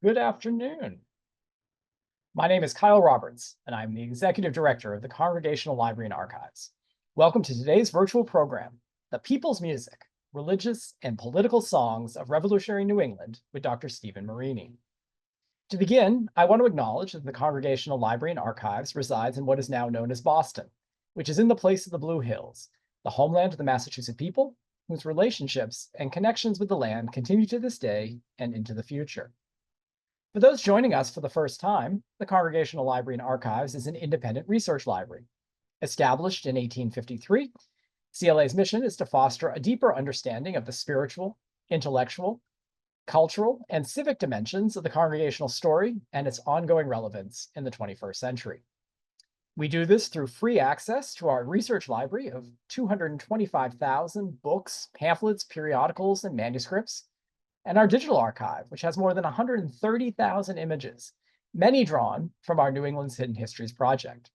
Good afternoon. My name is Kyle Roberts, and I'm the Executive Director of the Congregational Library and Archives. Welcome to today's virtual program, The People's Music, Religious and Political Songs of Revolutionary New England with Dr. Stephen Marini. To begin, I want to acknowledge that the Congregational Library and Archives resides in what is now known as Boston, which is in the place of the Blue Hills, the homeland of the Massachusetts people, whose relationships and connections with the land continue to this day and into the future. For those joining us for the first time, the Congregational Library and Archives is an independent research library. Established in 1853, CLA's mission is to foster a deeper understanding of the spiritual, intellectual, cultural, and civic dimensions of the congregational story and its ongoing relevance in the 21st century. We do this through free access to our research library of 225,000 books, pamphlets, periodicals, and manuscripts, and our digital archive, which has more than 130,000 images, many drawn from our New England's Hidden Histories project.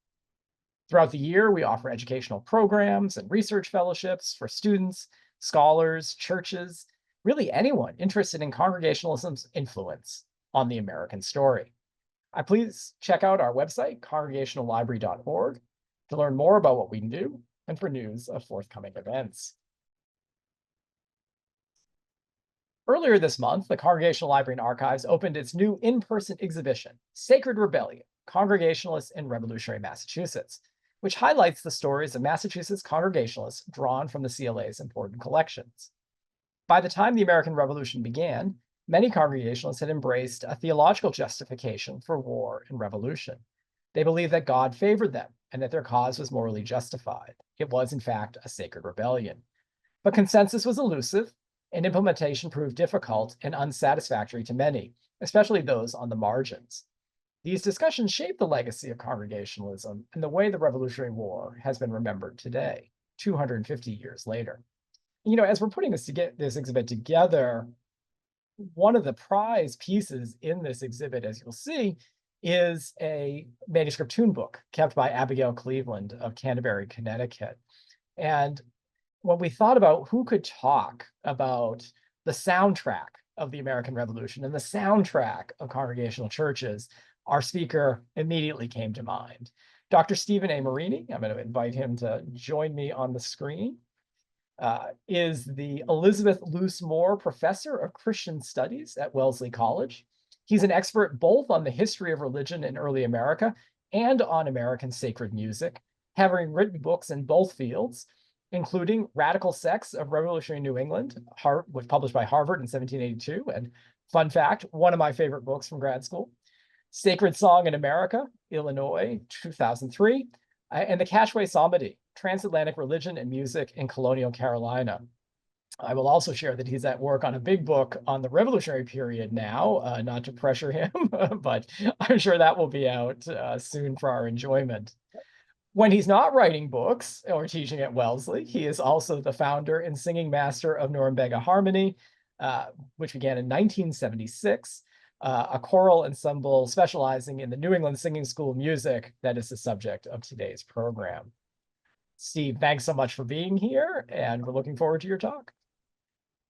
Throughout the year, we offer educational programs and research fellowships for students, scholars, churches, really anyone interested in Congregationalism's influence on the American story. Please check out our website, congregationallibrary.org, to learn more about what we do and for news of forthcoming events. Earlier this month, the Congregational Library and Archives opened its new in-person exhibition, Sacred Rebellion, Congregationalists in Revolutionary Massachusetts, which highlights the stories of Massachusetts Congregationalists drawn from the CLA's important collections. By the time the American Revolution began, many Congregationalists had embraced a theological justification for war and revolution. They believed that God favored them and that their cause was morally justified. It was, in fact, a sacred rebellion. But consensus was elusive, and implementation proved difficult and unsatisfactory to many, especially those on the margins. These discussions shaped the legacy of Congregationalism and the way the Revolutionary War has been remembered today, 250 years later. As we're putting this exhibit together, one of the prize pieces in this exhibit, as you'll see, is a manuscript tune book kept by Abigail Cleveland of Canterbury, Connecticut. And when we thought about who could talk about the soundtrack of the American Revolution and the soundtrack of congregational churches, our speaker immediately came to mind. Dr. Stephen A. Marini, I'm going to invite him to join me on the screen, is the Elisabeth Luce Moore Professor of Christian Studies at Wellesley College. He's an expert both on the history of religion in early America and on American sacred music, having written books in both fields, including Radical Sects of Revolutionary New England, was published by Harvard in 1782. And fun fact, one of my favorite books from grad school, Sacred Song in America, Illinois, 2003, and the Cashway Psalmody, Transatlantic Religion and Music in Colonial Carolina. I will also share that he's at work on a big book on the Revolutionary period now, not to pressure him, but I'm sure that will be out soon for our enjoyment. When he's not writing books or teaching at Wellesley, he is also the founder and singing master of Norumbega Harmony, which began in 1976, a choral ensemble specializing in the New England Singing School of Music that is the subject of today's program. Steve, thanks so much for being here, and we're looking forward to your talk.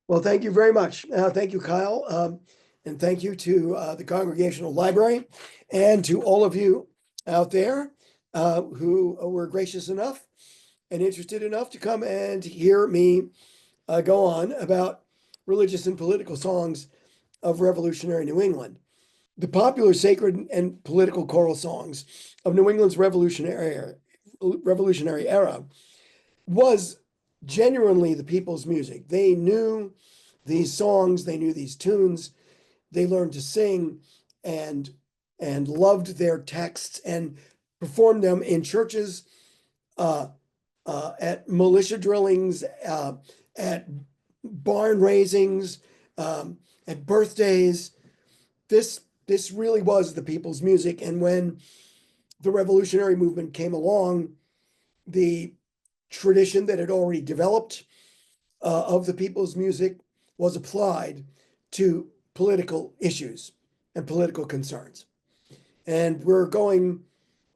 Well, thank you very much. Thank you, Kyle, and thank you to the Congregational Library and to all of you out there who were gracious enough and interested enough to come and hear me go on about religious and political songs of revolutionary New England. The popular sacred and political choral songs of New England's revolutionary era was genuinely the people's music. They knew these songs, they knew these tunes, they learned to sing and loved their texts and performed them in churches, at militia drillings, at barn raisings, at birthdays. This really was the people's music. And when the revolutionary movement came along, the tradition that had already developed of the people's music was applied to political issues and political concerns. And we're going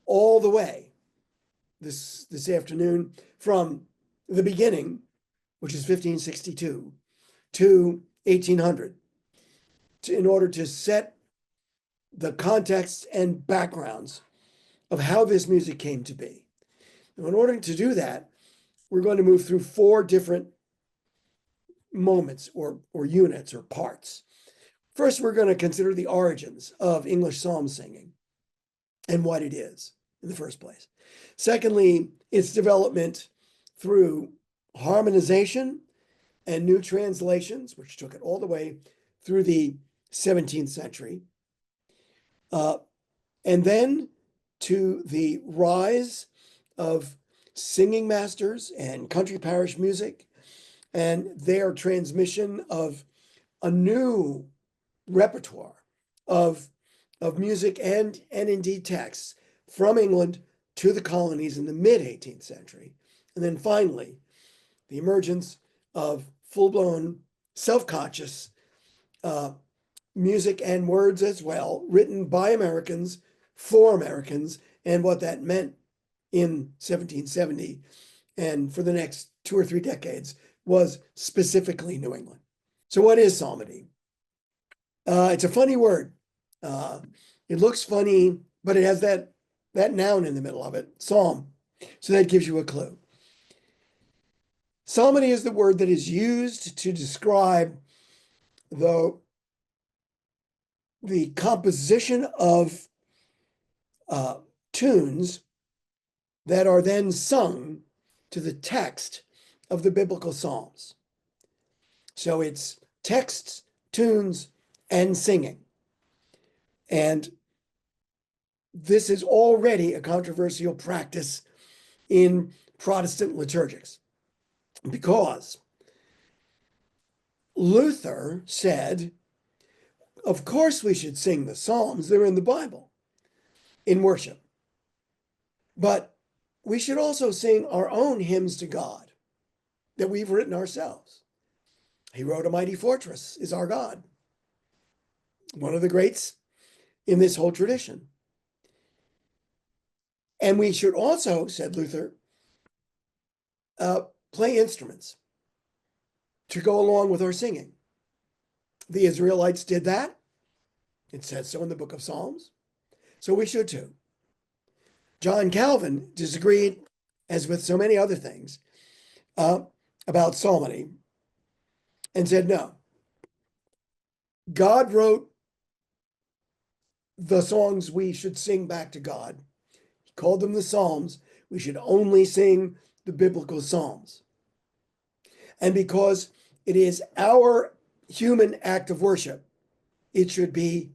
all the way this afternoon from the beginning, which is 1562, to 1800, in order to set the context and backgrounds of how this music came to be. Now, in order to do that, we're going to move through 4 different moments or units or parts. First, we're going to consider the origins of English psalm singing and what it is in the first place. Secondly, its development through harmonization and new translations, which took it all the way through the 17th century. And then to the rise of singing masters and country parish music and their transmission of a new repertoire of music and indeed texts from England to the colonies in the mid-18th century. And then finally, the emergence of full-blown self-conscious music and words as well, written by Americans for Americans, and what that meant in 1770 and for the next 2 or 3 decades was specifically New England. So what is psalmody? It's a funny word. It looks funny, but it has that noun in the middle of it, psalm. So that gives you a clue. Psalmody is the word that is used to describe the composition of tunes that are then sung to the text of the biblical Psalms. So it's texts, tunes, and singing. And this is already a controversial practice in Protestant liturgics because Luther said, of course we should sing the Psalms, they're in the Bible, in worship. But we should also sing our own hymns to God that we've written ourselves. He wrote A Mighty Fortress is Our God, one of the greats in this whole tradition. And we should also, said Luther, play instruments to go along with our singing. The Israelites did that. It says so in the book of Psalms. So we should too. John Calvin disagreed, as with so many other things, about psalmody and said, no, God wrote the songs we should sing back to God. He called them the Psalms. We should only sing the biblical Psalms. And because it is our human act of worship, it should be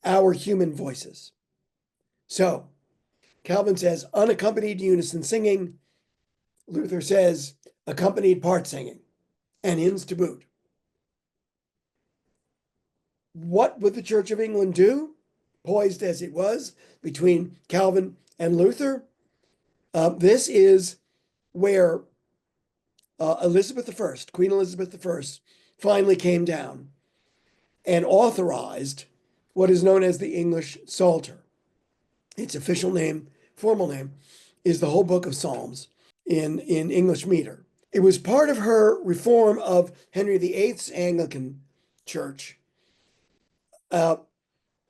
our human voices. So Calvin says unaccompanied unison singing. Luther says accompanied part singing and hymns to boot. What would the Church of England do, poised as it was between Calvin and Luther? This is where Elizabeth I, Queen Elizabeth I, finally came down and authorized what is known as the English Psalter. Its official name, formal name, is the whole book of Psalms in English meter. It was part of her reform of Henry VIII's Anglican Church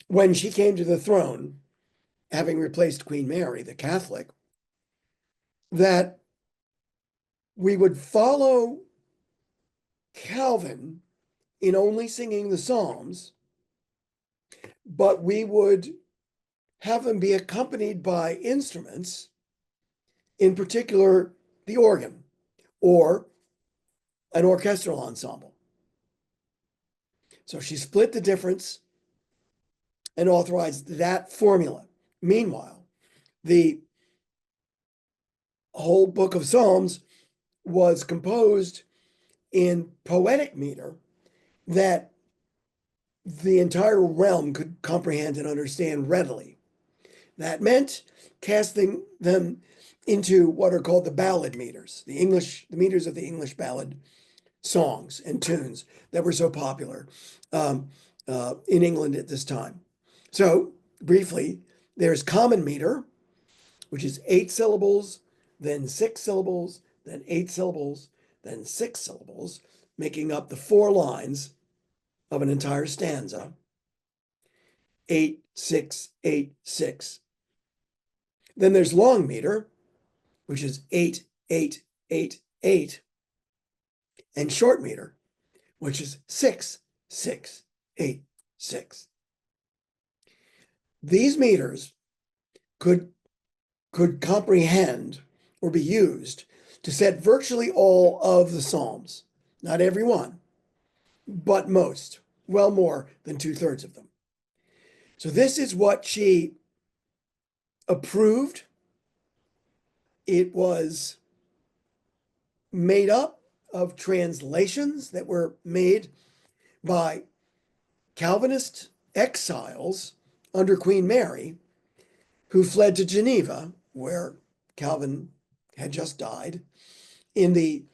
when she came to the throne, having replaced Queen Mary, the Catholic, that we would follow Calvin in only singing the Psalms, but we would have them be accompanied by instruments, in particular the organ or an orchestral ensemble. So she split the difference and authorized that formula. Meanwhile, the whole book of Psalms was composed in poetic meter that the entire realm could comprehend and understand readily. That meant casting them into what are called the ballad meters, the meters of the English ballad songs and tunes that were so popular in England at this time. So briefly, there's common meter, which is 8 syllables, then 6 syllables, then 8 syllables, then 6 syllables, making up the 4 lines of an entire stanza. 8-6-8-6. Then there's long meter, which is 8-8-8-8, and short meter, which is 6-6-8-6. These meters could comprehend or be used to set virtually all of the Psalms. Not every one, but most, well more than 2/3 of them. So this is what she approved. It was made up of translations that were made by Calvinist exiles under Queen Mary, who fled to Geneva, where Calvin had just died, in the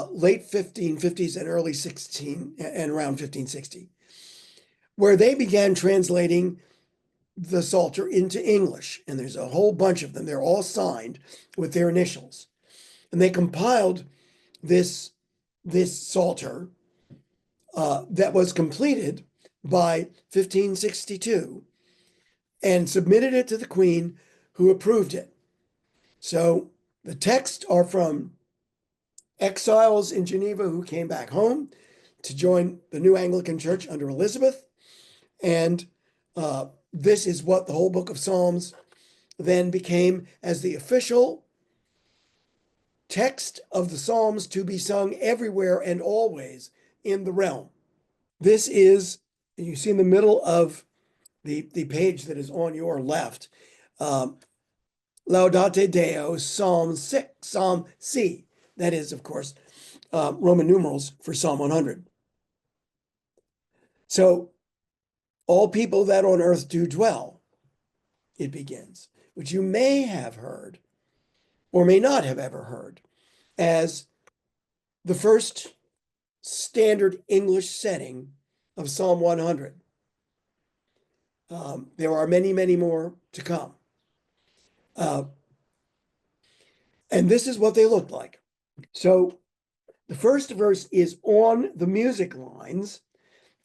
late 1550s and early 16 and around 1560, where they began translating the Psalter into English. And there's a whole bunch of them. They're all signed with their initials. And they compiled this Psalter that was completed by 1562 and submitted it to the Queen, who approved it. So the texts are from exiles in Geneva who came back home to join the new Anglican Church under Elisabeth. And this is what the whole book of Psalms then became as the official text of the Psalms to be sung everywhere and always in the realm. This is, you see in the middle of the page that is on your left, Laudate Deo, Psalm 6, Psalm C. That is, of course, Roman numerals for Psalm 100. So, all people that on earth do dwell, it begins, which you may have heard or may not have ever heard as the first standard English setting of Psalm 100. There are many, many more to come. And this is what they look like. So the first verse is on the music lines,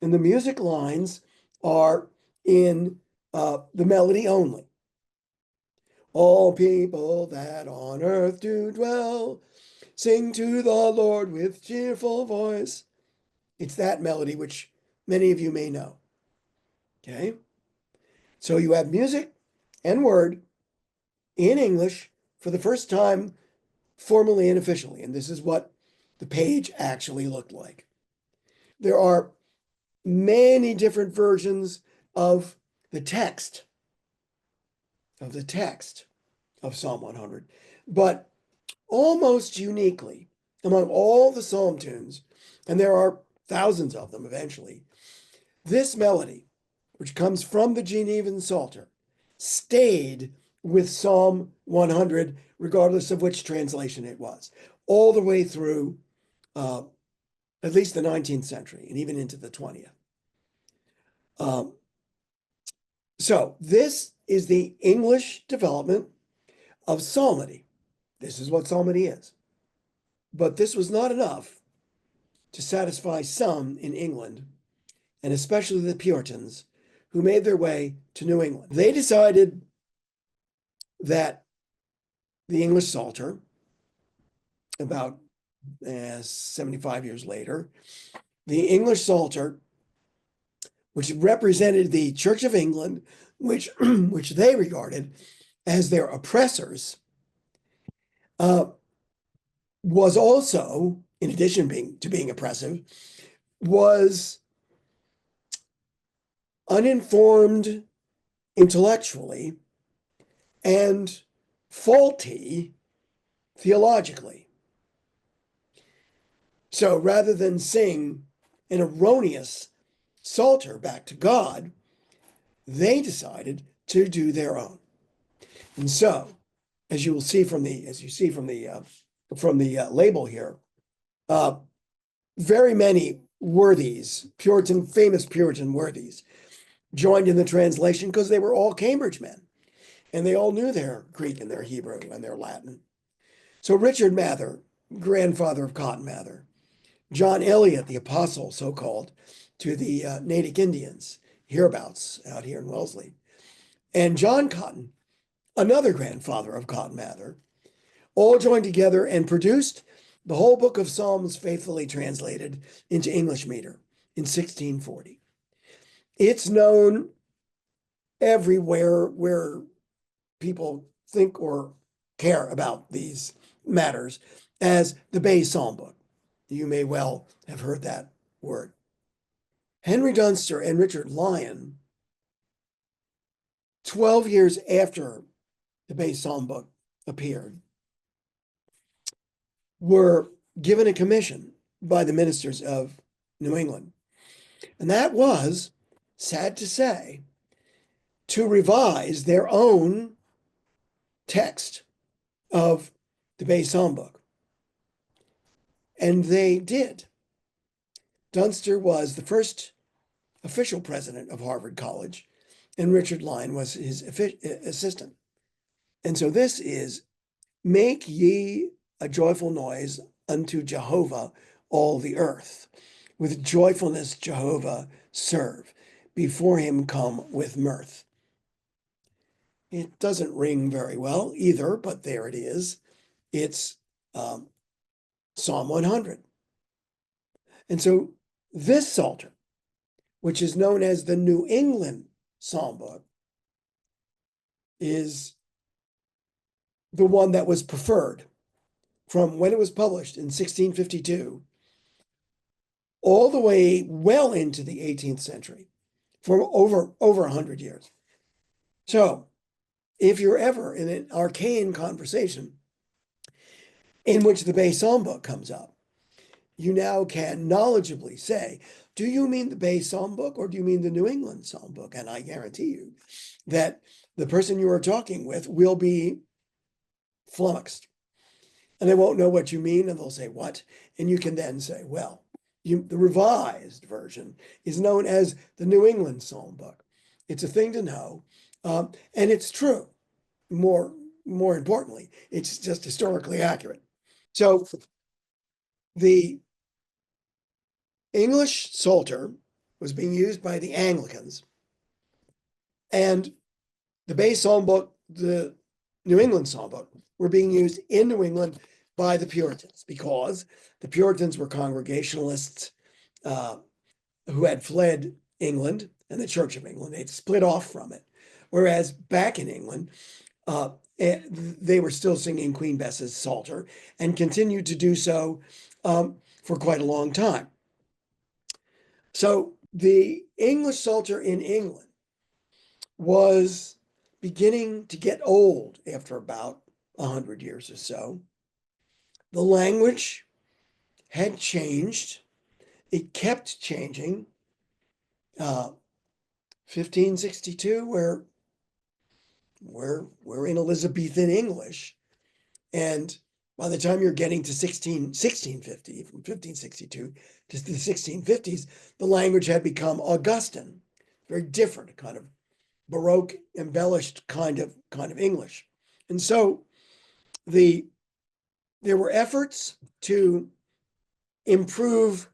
and the music lines are in the melody only. All people that on earth do dwell, sing to the Lord with cheerful voice. It's that melody which many of you may know. Okay? So you have music and word in English for the first time, formally and officially. And this is what the page actually looked like. There are many different versions of the text of Psalm 100, but almost uniquely among all the psalm tunes, and there are thousands of them eventually, this melody, which comes from the Genevan Psalter, stayed with Psalm 100, regardless of which translation it was, all the way through at least the 19th century and even into the 20th. So this is the English development of Psalmody. This is what Psalmody is. But this was not enough to satisfy some in England, and especially the Puritans, who made their way to New England. They decided that the English Psalter, about 75 years later, the English Psalter, which represented the Church of England, which they regarded as their oppressors, was also, in addition to being oppressive, was uninformed intellectually and faulty theologically. So rather than sing an erroneous psalter back to God, they decided to do their own. And so, as you see from the label here, very many worthies, famous Puritan worthies, joined in the translation because they were all Cambridge men, and they all knew their Greek and their Hebrew and their Latin. So Richard Mather, grandfather of Cotton Mather, John Eliot, the apostle, so-called, to the Natick Indians hereabouts out here in Wellesley. And John Cotton, another grandfather of Cotton Mather, all joined together and produced the whole book of Psalms faithfully translated into English meter in 1640. It's known everywhere where people think or care about these matters as the Bay Psalm book. You may well have heard that word. Henry Dunster and Richard Lyon, 12 years after the Bay Psalm book appeared, were given a commission by the ministers of New England. And that was, sad to say, to revise their own text of the Bay Psalm book. And they did. Dunster was the first official president of Harvard College, and Richard Lyon was his assistant. And so this is, make ye a joyful noise unto Jehovah, all the earth. With joyfulness Jehovah serve. Before him come with mirth. It doesn't ring very well either, but there it is. It's Psalm 100. And so this Psalter, which is known as the New England Psalm book, is the one that was preferred from when it was published in 1652 all the way well into the 18th century, for over 100 years. So if you're ever in an arcane conversation in which the Bay Psalm book comes up, you now can knowledgeably say, do you mean the Bay Psalm book or do you mean the New England Psalm book? And I guarantee you that the person you are talking with will be flummoxed. And they won't know what you mean, and they'll say, what? And you can then say, well, the revised version is known as the New England Psalm book. It's a thing to know, and it's true. More importantly, it's just historically accurate. So the English Psalter was being used by the Anglicans, and the Bay Psalm book, the New England Psalm book, were being used in New England by the Puritans, because the Puritans were Congregationalists who had fled England and the Church of England. They'd split off from it. Whereas back in England, they were still singing Queen Bess's Psalter and continued to do so for quite a long time. So the English Psalter in England was beginning to get old after about 100 years or so. The language had changed. It kept changing. 1562, we're in Elizabethan English. And by the time you're getting to 1650, from 1562 to the 1650s, the language had become Augustan, very different, kind of Baroque, embellished kind of English. And so there were efforts to improve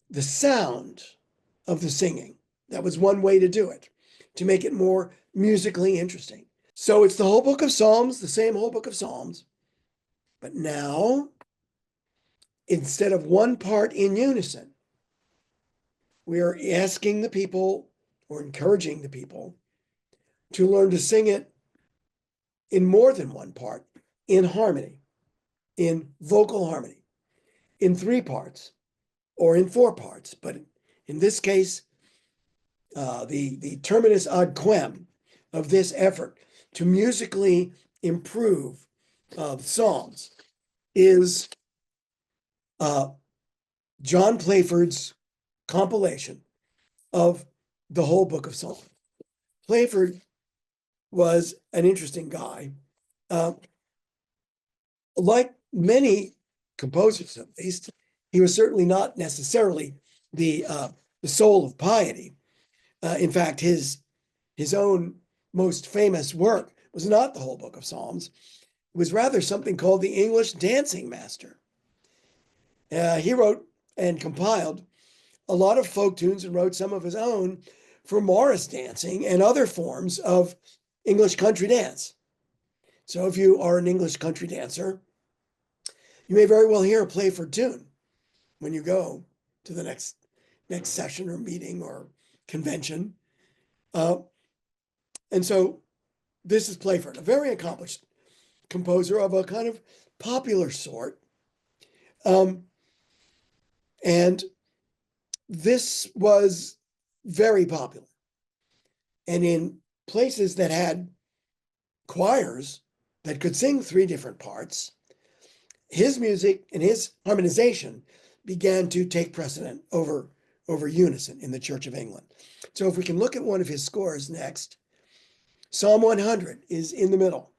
the sound of the singing. That was one way to do it, to make it more musically interesting. So it's the whole book of Psalms, the same whole book of Psalms, but now, instead of one part in unison, we are asking the people, or encouraging the people, to learn to sing it in more than one part, in harmony, in vocal harmony, in 3 parts, or in 4 parts. But in this case, the terminus ad quem of this effort to musically improve Psalms is John Playford's compilation of the whole book of Psalms. Playford was an interesting guy. Like many composers, at least, he was certainly not necessarily the soul of piety. In fact, his own most famous work was not the whole book of Psalms. It was rather something called the English Dancing Master. He wrote and compiled a lot of folk tunes and wrote some of his own for Morris dancing and other forms of English country dance. So if you are an English country dancer, you may very well hear a play for tune when you go to the next session or meeting or convention. And so this is Playford, a very accomplished composer of a kind of popular sort. And this was very popular. And in places that had choirs that could sing three different parts, his music and his harmonization began to take precedent over unison in the Church of England. So if we can look at one of his scores next, Psalm 100 is in the middle.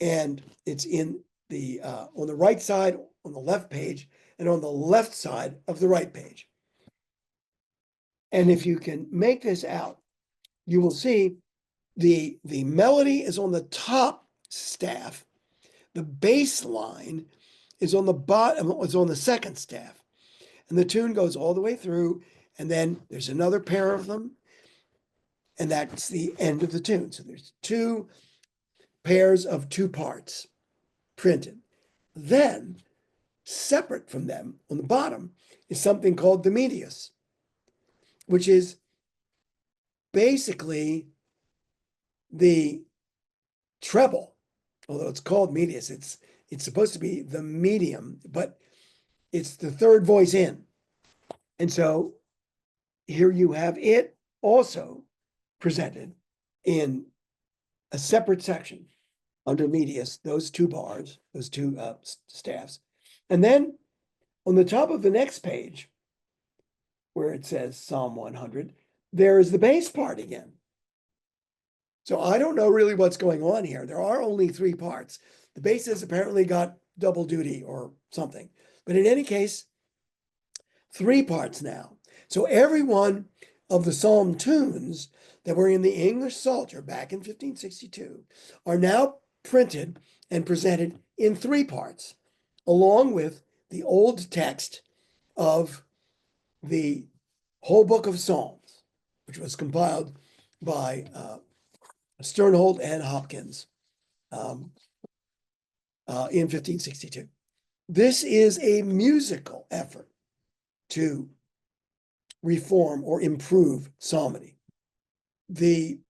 And it's in the on the right side, on the left page, and on the left side of the right page. And if you can make this out, you will see the melody is on the top staff. The bass line is on the bottom, is on the second staff. And the tune goes all the way through, and then there's another pair of them, and that's the end of the tune. So there's two pairs of two parts printed. Then, separate from them on the bottom is something called the medius, which is basically the treble, although it's called medius. It's supposed to be the medium, but it's the third voice in. And so here you have it also presented in a separate section under medius, those two bars, those two staffs. And then on the top of the next page, where it says Psalm 100, there is the bass part again. So I don't know really what's going on here. There are only three parts. The bass has apparently got double duty or something. But in any case, three parts now. So every one of the psalm tunes that were in the English Psalter back in 1562 are now printed and presented in three parts, along with the old text of the whole book of Psalms, which was compiled by Sternhold and Hopkins in 1562. This is a musical effort to reform or improve psalmody. The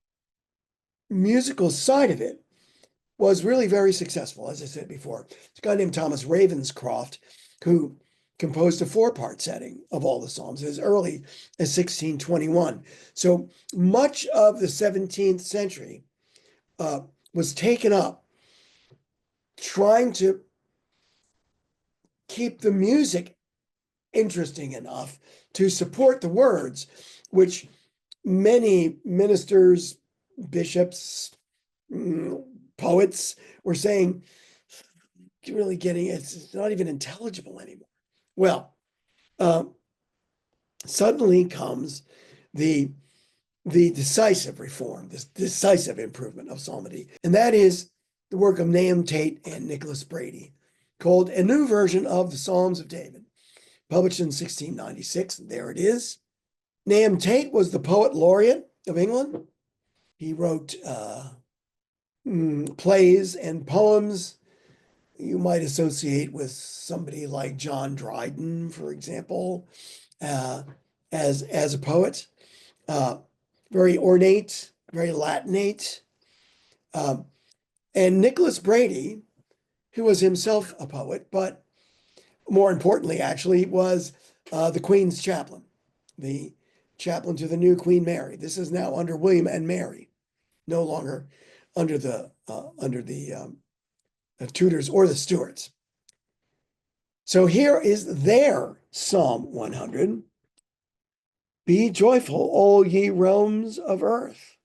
musical side of it was really very successful, as I said before. It's a guy named Thomas Ravenscroft who composed a four-part setting of all the Psalms as early as 1621. So much of the 17th century was taken up trying to keep the music interesting enough to support the words, which many ministers, bishops, poets were saying, really getting it's not even intelligible anymore. Well, suddenly comes the decisive reform, this decisive improvement of psalmody, and that is the work of Nahum Tate and Nicholas Brady, called A New Version of the Psalms of David, published in 1696. There it is. Nahum Tate was the poet laureate of England. He wrote plays and poems you might associate with somebody like John Dryden, for example, as a poet. Very ornate, very Latinate. And Nicholas Brady, who was himself a poet, but more importantly, actually, was the Queen's chaplain, the chaplain to the new Queen Mary. This is now under William and Mary, no longer under the Tudors or the Stuarts. So here is their Psalm 100. Be joyful, all ye realms of earth.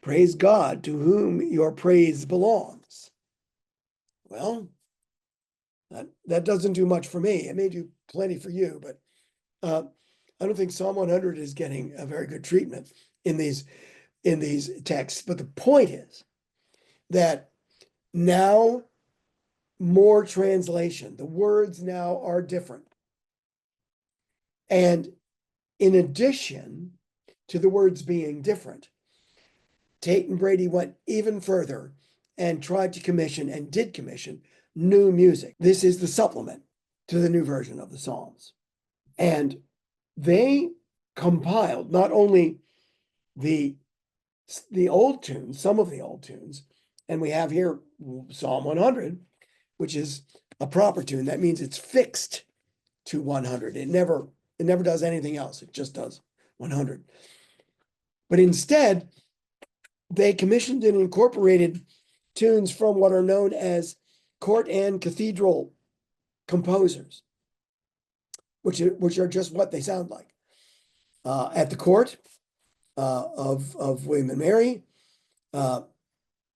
Praise God, to whom your praise belongs. Well, that doesn't do much for me. It may do plenty for you, but I don't think Psalm 100 is getting a very good treatment in these texts. But the point is that now more translation, the words now are different. And in addition, to the words being different, Tate and Brady went even further and tried to commission and did commission new music. This is the supplement to the new version of the Psalms. And they compiled not only the old tunes, some of the old tunes, and we have here Psalm 100, which is a proper tune. That means it's fixed to 100. It never does anything else. It just does 100. But instead, they commissioned and incorporated tunes from what are known as court and cathedral composers, which are just what they sound like. At the court of William and Mary,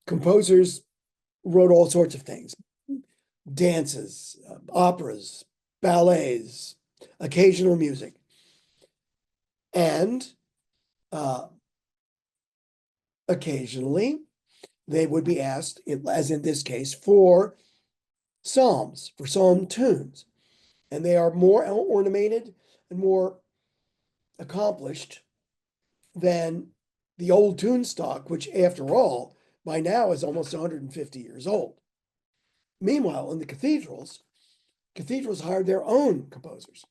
composers wrote all sorts of things: dances, operas, ballets, occasional music. And occasionally they would be asked, as in this case, for psalms, for psalm tunes. And they are more ornamented and more accomplished than the old tune stock, which, after all, by now is almost 150 years old. Meanwhile, in the cathedrals hired their own composers,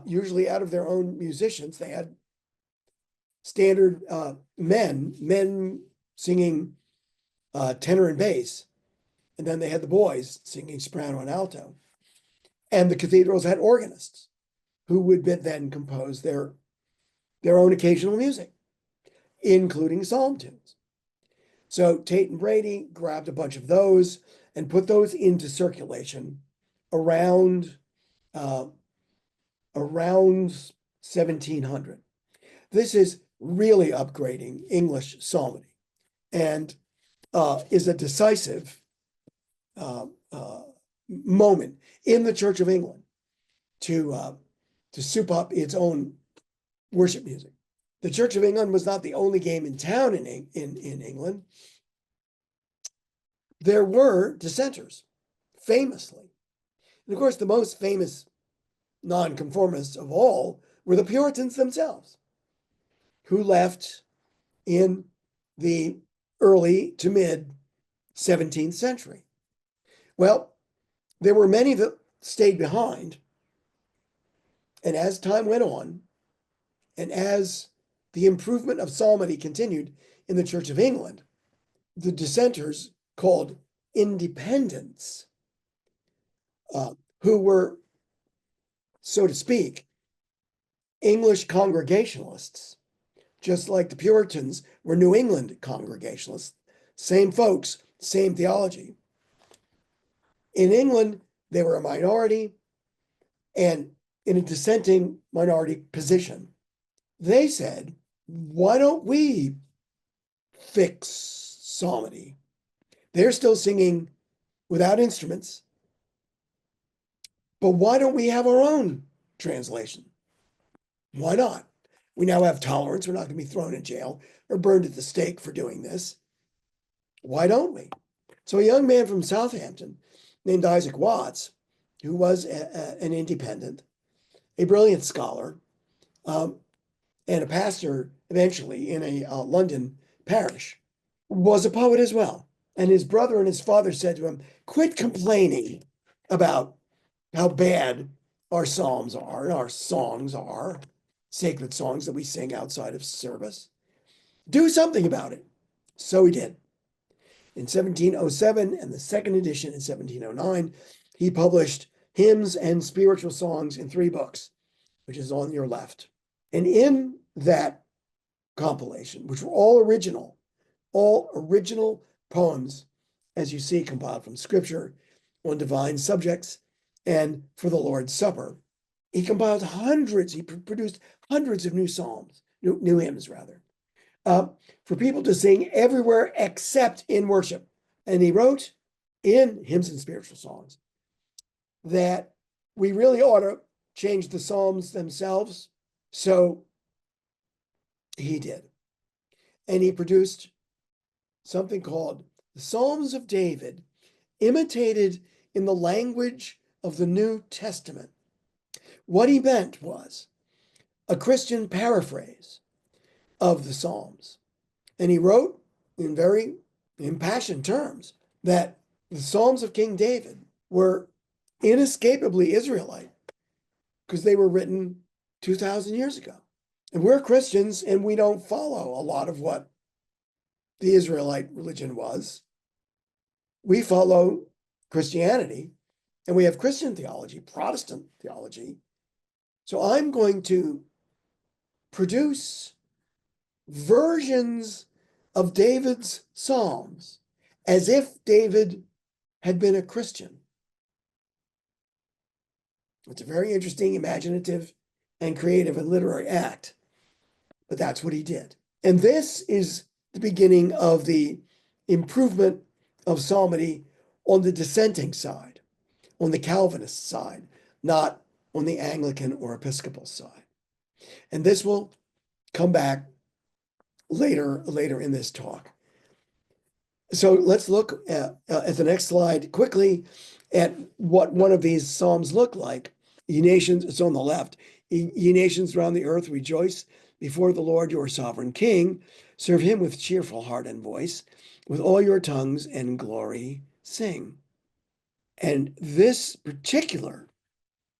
usually out of their own musicians. They had standard men singing tenor and bass, and then they had the boys singing soprano and alto. And the cathedrals had organists who would then compose their own occasional music, including psalm tunes. So Tate and Brady grabbed a bunch of those and put those into circulation around 1700. This is really upgrading English psalmody, and is a decisive moment in the Church of England to soup up its own worship music. The Church of England was not the only game in town in England. There were dissenters, famously. And of course, the most famous nonconformists of all were the Puritans themselves, who left in the early to mid 17th century. Well, there were many that stayed behind. And as time went on, and as the improvement of psalmody continued in the Church of England, the dissenters, called independents, who were, so to speak, English Congregationalists, just like the Puritans were New England Congregationalists, same folks, same theology. In England, they were a minority and in a dissenting minority position. They said, why don't we fix psalmody? They're still singing without instruments, but why don't we have our own translation? Why not? We now have tolerance. We're not going to be thrown in jail or burned at the stake for doing this. Why don't we? So a young man from Southampton named Isaac Watts, who was an independent, a brilliant scholar, and a pastor eventually in a London parish, was a poet as well. And his brother and his father said to him, quit complaining about how bad our psalms are and our songs are, sacred songs that we sing outside of service. Do something about it. So he did. In 1707 and the second edition in 1709, he published Hymns and Spiritual Songs in 3 books, which is on your left. And in that compilation, which were all original poems, as you see, compiled from Scripture on divine subjects and for the Lord's Supper, he compiled he produced hundreds of new psalms, new hymns rather, for people to sing everywhere except in worship. And he wrote in Hymns and Spiritual Songs that we really ought to change the psalms themselves. So he did. And he produced something called the Psalms of David, imitated in the language of the New Testament. What he meant was a Christian paraphrase of the Psalms. And he wrote in very impassioned terms that the Psalms of King David were inescapably Israelite because they were written 2,000 years ago. And we're Christians and we don't follow a lot of what the Israelite religion was. We follow Christianity and we have Christian theology, Protestant theology. So I'm going to produce versions of David's Psalms as if David had been a Christian. It's a very interesting, imaginative, and creative and literary act, but that's what he did. And this is the beginning of the improvement of psalmody on the dissenting side, on the Calvinist side, not on the Anglican or Episcopal side. And this will come back later in this talk. So let's look at the next slide quickly at what one of these psalms look like. Ye nations, it's on the left. Ye nations around the earth, rejoice before the Lord your sovereign King. Serve him with cheerful heart and voice. With all your tongues and glory sing. And this particular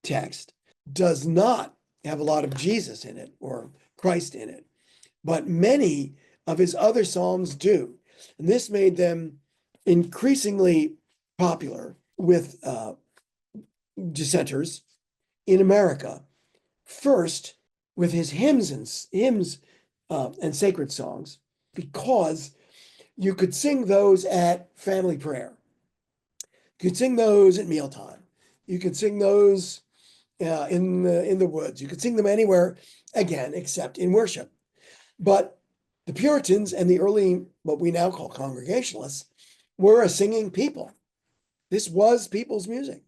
text does not have a lot of Jesus in it or Christ in it, but many of his other psalms do. And this made them increasingly popular with dissenters in America. First, with his hymns and sacred songs, because you could sing those at family prayer. You could sing those at mealtime. You could sing those in the woods. You could sing them anywhere, again, except in worship. But the Puritans and the early, what we now call Congregationalists, were a singing people. This was people's music.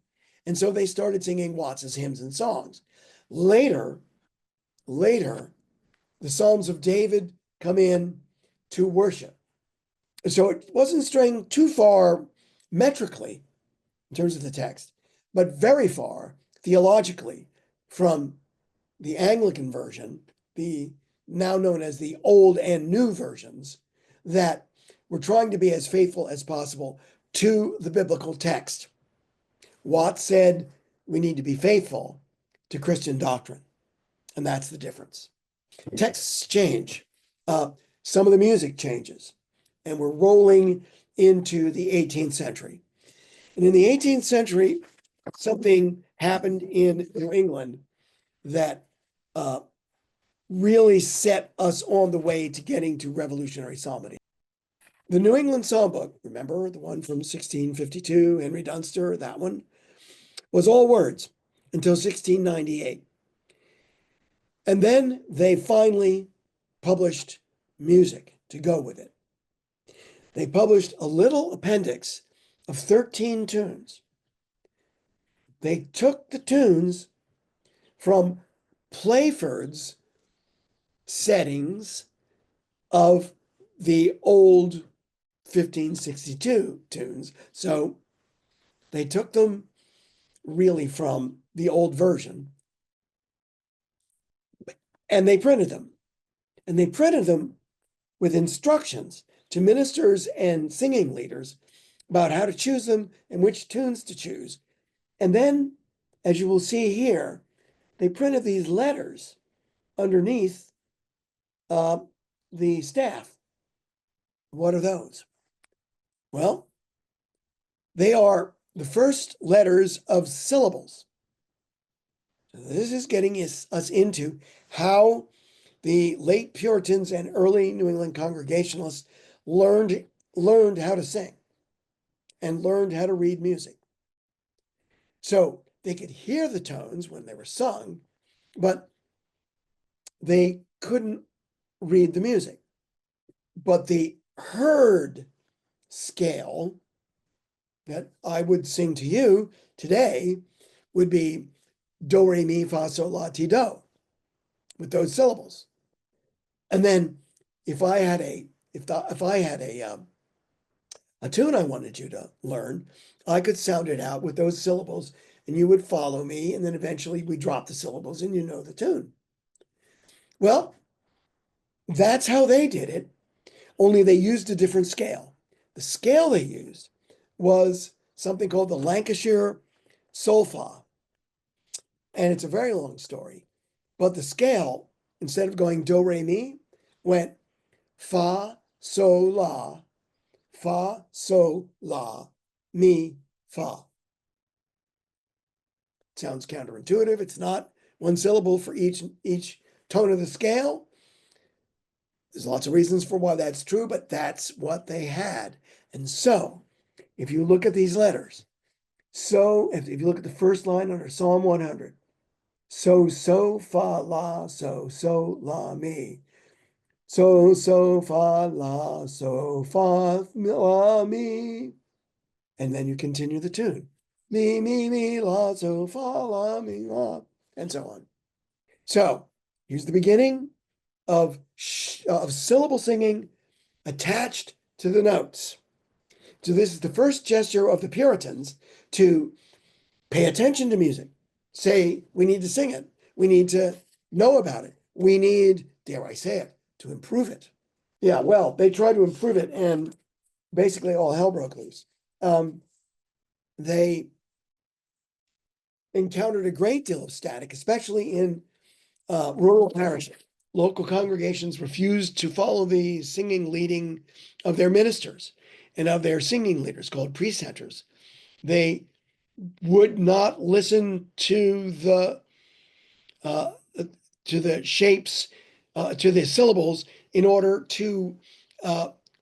And so they started singing Watts's hymns and songs. Later, the Psalms of David come in to worship. So it wasn't straying too far metrically in terms of the text, but very far theologically from the Anglican version, the now known as the Old and New versions, that were trying to be as faithful as possible to the biblical text. Watts said we need to be faithful to Christian doctrine, and that's the difference. Texts change. Some of the music changes, and we're rolling into the 18th century. And in the 18th century, something happened in New England that really set us on the way to getting to revolutionary psalmody. The New England Psalm Book, remember the one from 1652, Henry Dunster, that one, was all words until 1698. And then they finally published music to go with it. They published a little appendix of 13 tunes. They took the tunes from Playford's settings of the old 1562 tunes. So they took them really from the old version and they printed them. And they printed them with instructions to ministers and singing leaders about how to choose them and which tunes to choose. And then, as you will see here, they printed these letters underneath the staff. What are those? Well, they are the first letters of syllables. So this is getting us into how the late Puritans and early New England Congregationalists learned how to sing and learned how to read music. So they could hear the tones when they were sung, but they couldn't read the music. But the heard scale that I would sing to you today would be do, re, mi, fa, sol, la, ti, do, with those syllables. And then if I had a tune I wanted you to learn, I could sound it out with those syllables and you would follow me. And then eventually we drop the syllables and you know the tune. Well, That's how they did it, only they used a different scale. The scale they used was something called the Lancashire Solfa. And it's a very long story. But the scale, instead of going do, re, mi, went fa, sol, la, mi, fa. Sounds counterintuitive. It's not one syllable for each tone of the scale. There's lots of reasons for why that's true, but that's what they had. And so, if you look at these letters, so if you look at the first line under Psalm 100, so, fa, la, so, la, mi. So, fa, la, so, fa, la, mi. And then you continue the tune. Mi, la, so, fa, la, mi, la, and so on. So, here's the beginning of syllable singing attached to the notes. So this is the first gesture of the Puritans to pay attention to music. Say, we need to sing it. We need to know about it. We need, dare I say it, to improve it. Yeah, well, they tried to improve it and basically all hell broke loose. They encountered a great deal of static, especially in rural parishes. Local congregations refused to follow the singing leading of their ministers and of their singing leaders called precentors. They would not listen to the shapes, to the syllables in order to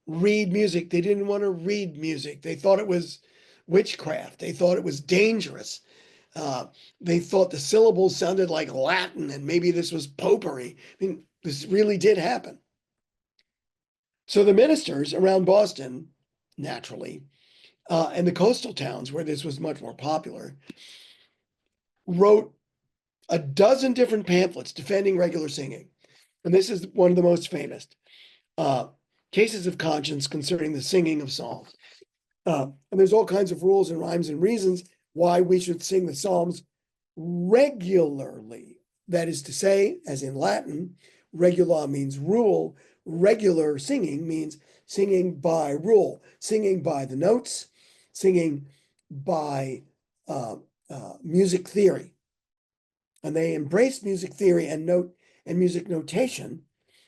read music. They didn't want to read music. They thought it was witchcraft. They thought it was dangerous. They thought the syllables sounded like Latin and maybe this was popery. I mean, this really did happen. So the ministers around Boston, naturally, and the coastal towns where this was much more popular, wrote a dozen different pamphlets defending regular singing. And this is one of the most famous. Cases of conscience concerning the singing of psalms. And there's all kinds of rules and rhymes and reasons why we should sing the psalms regularly. That is to say, as in Latin, regula means rule. Regular singing means singing by rule, singing by the notes, singing by music theory. And they embraced music theory and music notation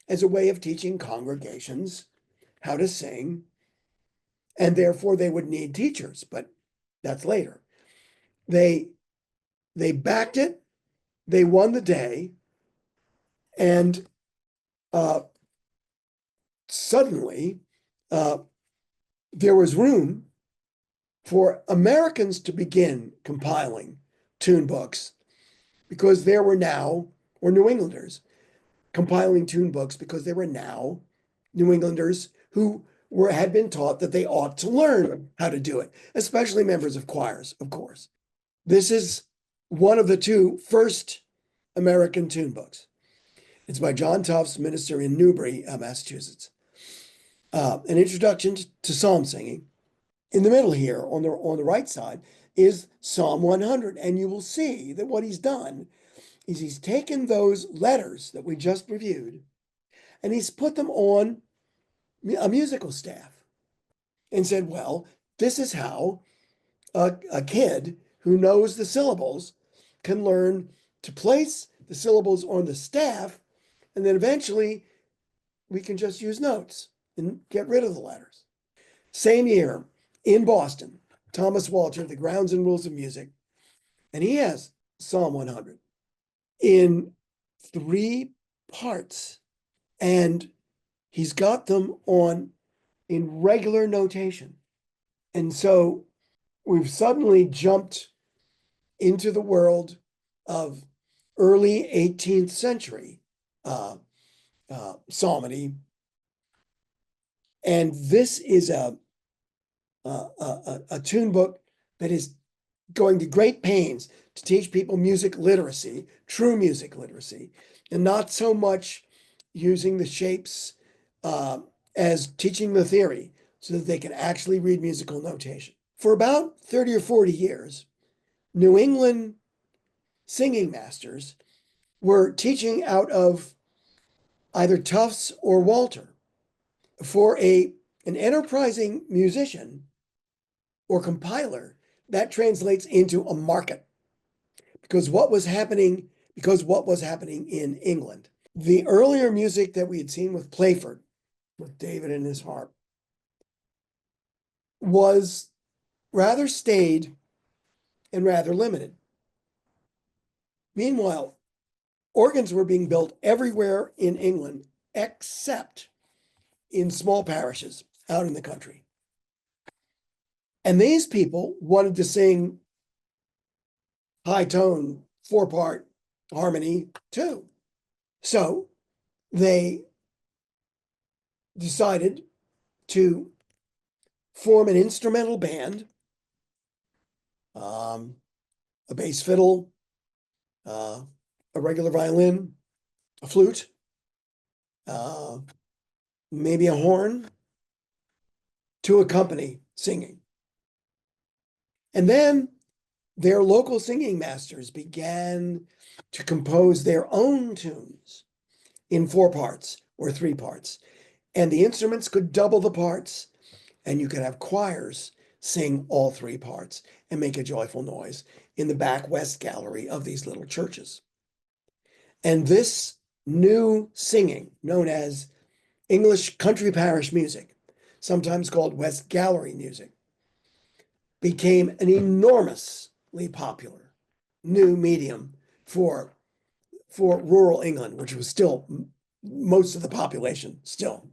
as a way of teaching congregations how to sing, and therefore they would need teachers, but that's later. They backed it, they won the day, and suddenly there was room for Americans to begin compiling tune books because there were now, or New Englanders compiling tune books because there were now New Englanders who had been taught that they ought to learn how to do it, especially members of choirs, of course. This is one of the two first American tune books. It's by John Tufts, minister in Newbury, Massachusetts. An introduction to psalm singing. In the middle here, on the right side, is Psalm 100. And you will see that what he's done is he's taken those letters that we just reviewed and he's put them on a musical staff and said, well, this is how a kid who knows the syllables can learn to place the syllables on the staff, and then eventually we can just use notes and get rid of the letters. Same year in Boston, Thomas Walter, The Grounds and Rules of Music, and he has Psalm 100 in 3 parts, and he's got them in regular notation. And so we've suddenly jumped into the world of early 18th century psalmody. And this is a tune book that is going to great pains to teach people music literacy, true music literacy, and not so much using the shapes as teaching the theory so that they can actually read musical notation. For about 30 or 40 years, New England singing masters were teaching out of either Tufts or Walter. For an enterprising musician or compiler, that translates into a market because what was happening in England. The earlier music that we had seen with Playford, with David and his harp, was rather staid and rather limited. Meanwhile, organs were being built everywhere in England except in small parishes out in the country. And these people wanted to sing high tone, 4-part harmony too. So they decided to form an instrumental band, a bass fiddle, a regular violin, a flute, maybe a horn, to accompany singing. And then their local singing masters began to compose their own tunes in 4 parts or 3 parts. And the instruments could double the parts, and you could have choirs sing all 3 parts and make a joyful noise in the back west gallery of these little churches. And this new singing, known as English country parish music, sometimes called West Gallery music, became an enormously popular new medium for rural England, which was still most of the population still.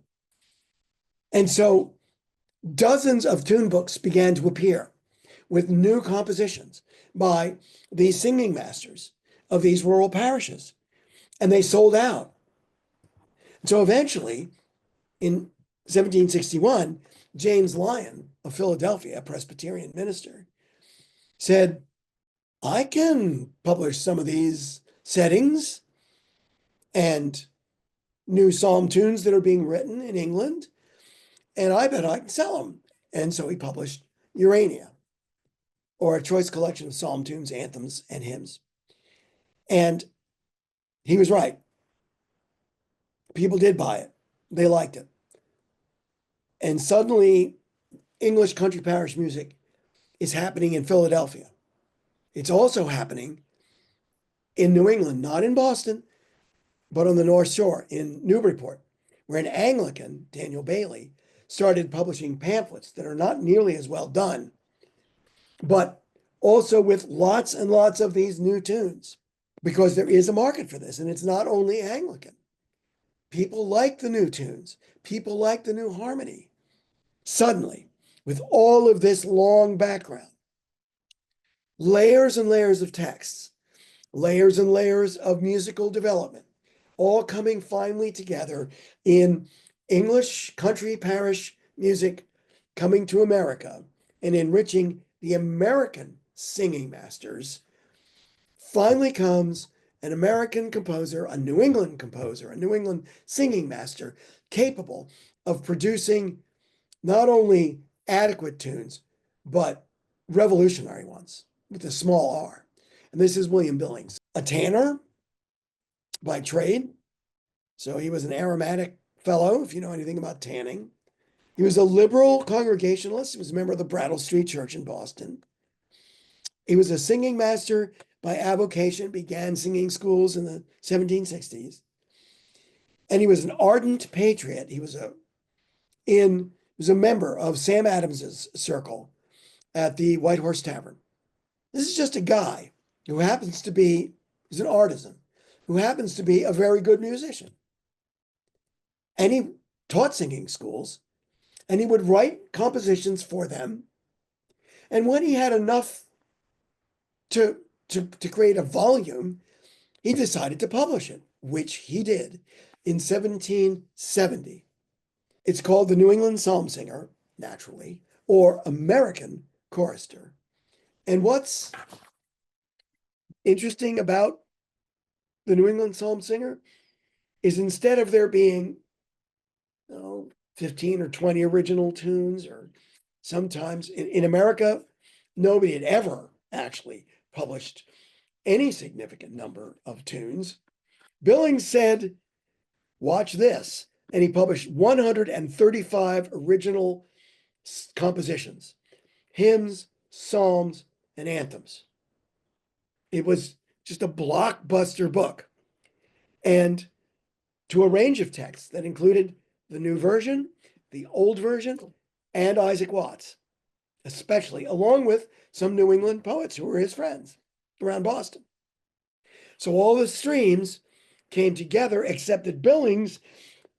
And so dozens of tune books began to appear with new compositions by these singing masters of these rural parishes, and they sold out. So eventually, in 1761, James Lyon of Philadelphia, a Presbyterian minister, said, I can publish some of these settings and new psalm tunes that are being written in England, and I bet I can sell them. And so he published Urania, or a choice collection of psalm tunes, anthems, and hymns. And he was right. People did buy it. They liked it. And suddenly, English country parish music is happening in Philadelphia. It's also happening in New England, not in Boston, but on the North Shore in Newburyport, where an Anglican, Daniel Bailey, started publishing pamphlets that are not nearly as well done, but also with lots and lots of these new tunes, because there is a market for this, and it's not only Anglican. People like the new tunes. People like the new harmony. Suddenly, with all of this long background, layers and layers of texts, layers and layers of musical development, all coming finally together in English country parish music coming to America and enriching the American singing masters, finally comes an American composer, a New England composer, a New England singing master, capable of producing not only adequate tunes, but revolutionary ones with a small r. And this is William Billings, a tanner by trade. So he was an aromatic fellow, if you know anything about tanning. He was a liberal Congregationalist. He was a member of the Brattle Street Church in Boston. He was a singing master by avocation, began singing schools in the 1760s. And he was an ardent patriot. He was a member of Sam Adams's circle at the White Horse Tavern. This is just a guy who happens to be, he's an artisan, who happens to be a very good musician. And he taught singing schools, and he would write compositions for them. And when he had enough to create a volume, he decided to publish it, which he did in 1770. It's called the New England Psalm Singer, naturally, or American Chorister. And what's interesting about the New England Psalm Singer is instead of there being 15 or 20 original tunes, or sometimes in America, nobody had ever actually published any significant number of tunes. Billings said, watch this. And he published 135 original compositions, hymns, psalms, and anthems. It was just a blockbuster book. And to a range of texts that included the New Version, the Old Version, and Isaac Watts, especially, along with some New England poets who were his friends around Boston. So all the streams came together, except that Billings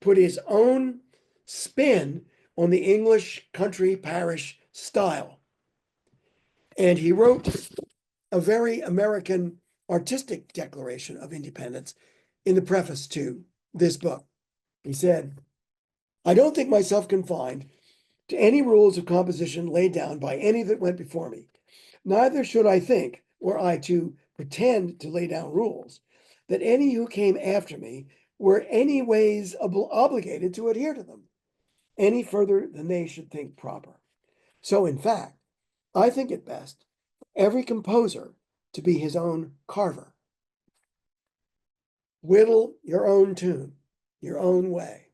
put his own spin on the English country parish style. And he wrote a very American artistic declaration of independence in the preface to this book. He said, "I don't think myself confined to any rules of composition laid down by any that went before me. Neither should I think, were I to pretend to lay down rules, that any who came after me were any ways obligated to adhere to them, any further than they should think proper. So, in fact, I think it best for every composer to be his own carver. Whittle your own tune, your own way.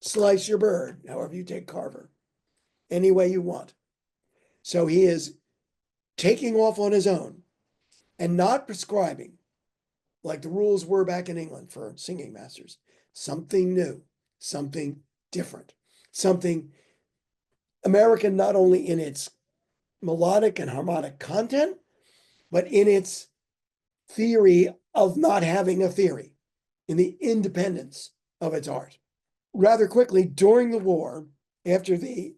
Slice your bird, however you take carver, any way you want." So he is taking off on his own and not prescribing, like the rules were back in England for singing masters, something new, something different, something American, not only in its melodic and harmonic content, but in its theory of not having a theory, in the independence of its art. Rather quickly, during the war, after the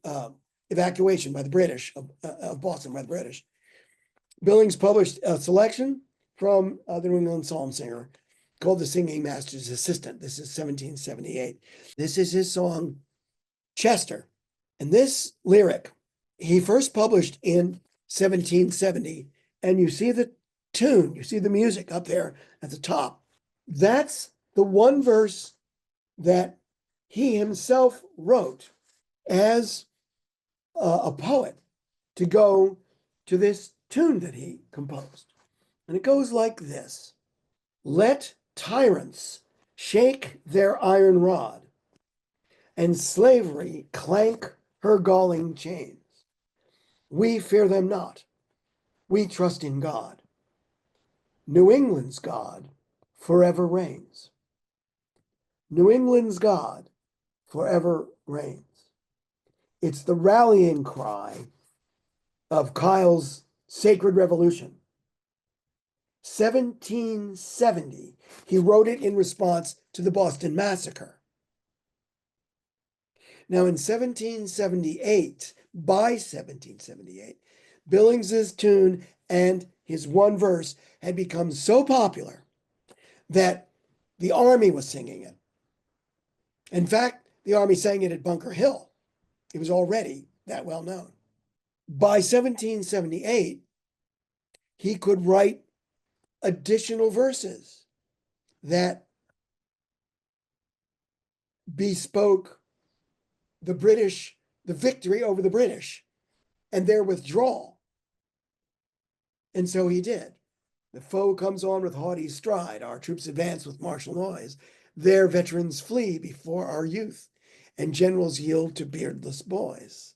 evacuation by the British of Boston by the British, Billings published a selection from the New England psalm singer called The Singing Master's Assistant. This is 1778. This is his song, Chester. And this lyric, he first published in 1770. And you see the tune, you see the music up there at the top. That's the one verse that he himself wrote as a poet to go to this tune that he composed. And it goes like this: "Let tyrants shake their iron rod, and slavery clank her galling chains. We fear them not, we trust in God. New England's God forever reigns. New England's God forever reigns." It's the rallying cry of Kyle's Sacred Revolution. 1770, he wrote it in response to the Boston Massacre. Now in 1778, by 1778, Billings's tune and his one verse had become so popular that the army was singing it. In fact, the army sang it at Bunker Hill. It was already that well known. By 1778, he could write additional verses that bespoke the British, the victory over the British and their withdrawal. And so he did. "The foe comes on with haughty stride, our troops advance with martial noise. Their veterans flee before our youth, and generals yield to beardless boys."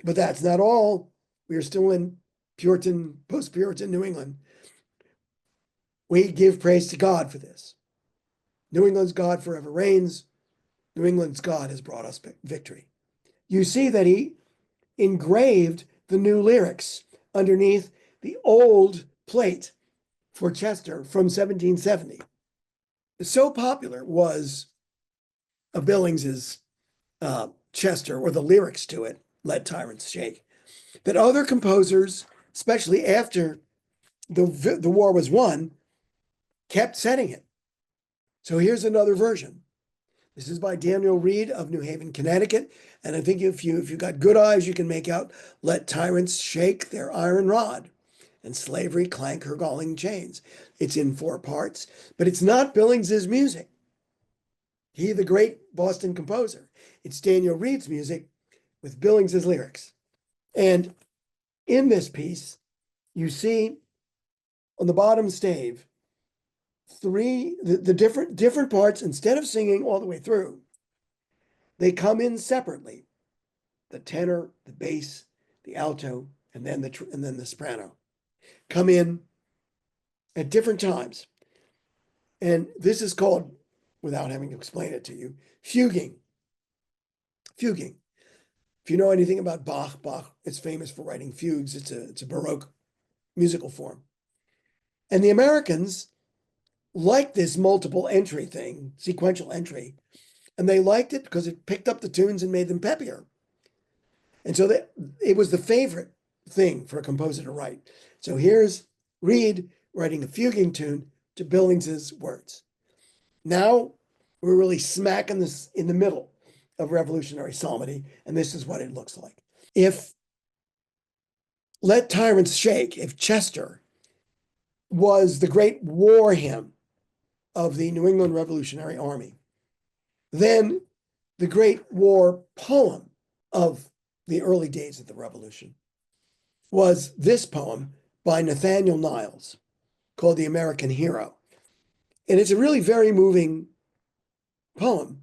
But that's not all. We are still in Puritan, post-Puritan New England. We give praise to God for this. New England's God forever reigns. New England's God has brought us victory. You see that he engraved the new lyrics underneath the old plate for Chester from 1770. So popular was Billings's Chester, or the lyrics to it, "Let Tyrants Shake," that other composers, especially after the war was won, kept setting it. So here's another version. This is by Daniel Reed of New Haven, Connecticut. And I think if you got good eyes, you can make out, "Let tyrants shake their iron rod, and slavery clank her galling chains." It's in 4 parts, but it's not Billings's music. He, the great Boston composer. It's Daniel Reed's music with Billings's lyrics. And in this piece, you see on the bottom stave the different parts, instead of singing all the way through, they come in separately. The tenor, the bass, the alto, and then the soprano come in at different times. And this is called, without having to explain it to you, fuguing. Fuguing. If you know anything about Bach is famous for writing fugues. It's a Baroque musical form. And the Americans liked this multiple entry thing, sequential entry, and they liked it because it picked up the tunes and made them peppier. And so it was the favorite thing for a composer to write. So here's Reed writing a fuguing tune to Billings's words. Now we're really smacking this in the middle of revolutionary psalmody, and this is what it looks like. If Let Tyrants Shake, if Chester was the great war hymn of the New England Revolutionary Army, then the great war poem of the early days of the Revolution was this poem by Nathaniel Niles called The American Hero. And it's a really very moving poem.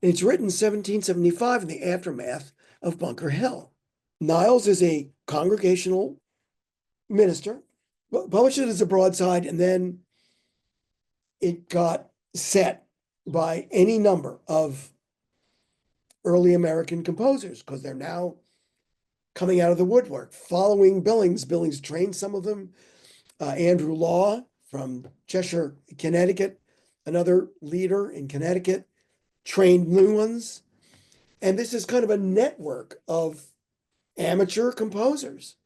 It's written in 1775 in the aftermath of Bunker Hill. Niles is a Congregational minister, published it as a broadside, and then it got set by any number of early American composers because they're now coming out of the woodwork, following Billings. Billings trained some of them. Andrew Law from Cheshire, Connecticut, another leader in Connecticut, trained new ones. And this is kind of a network of amateur composers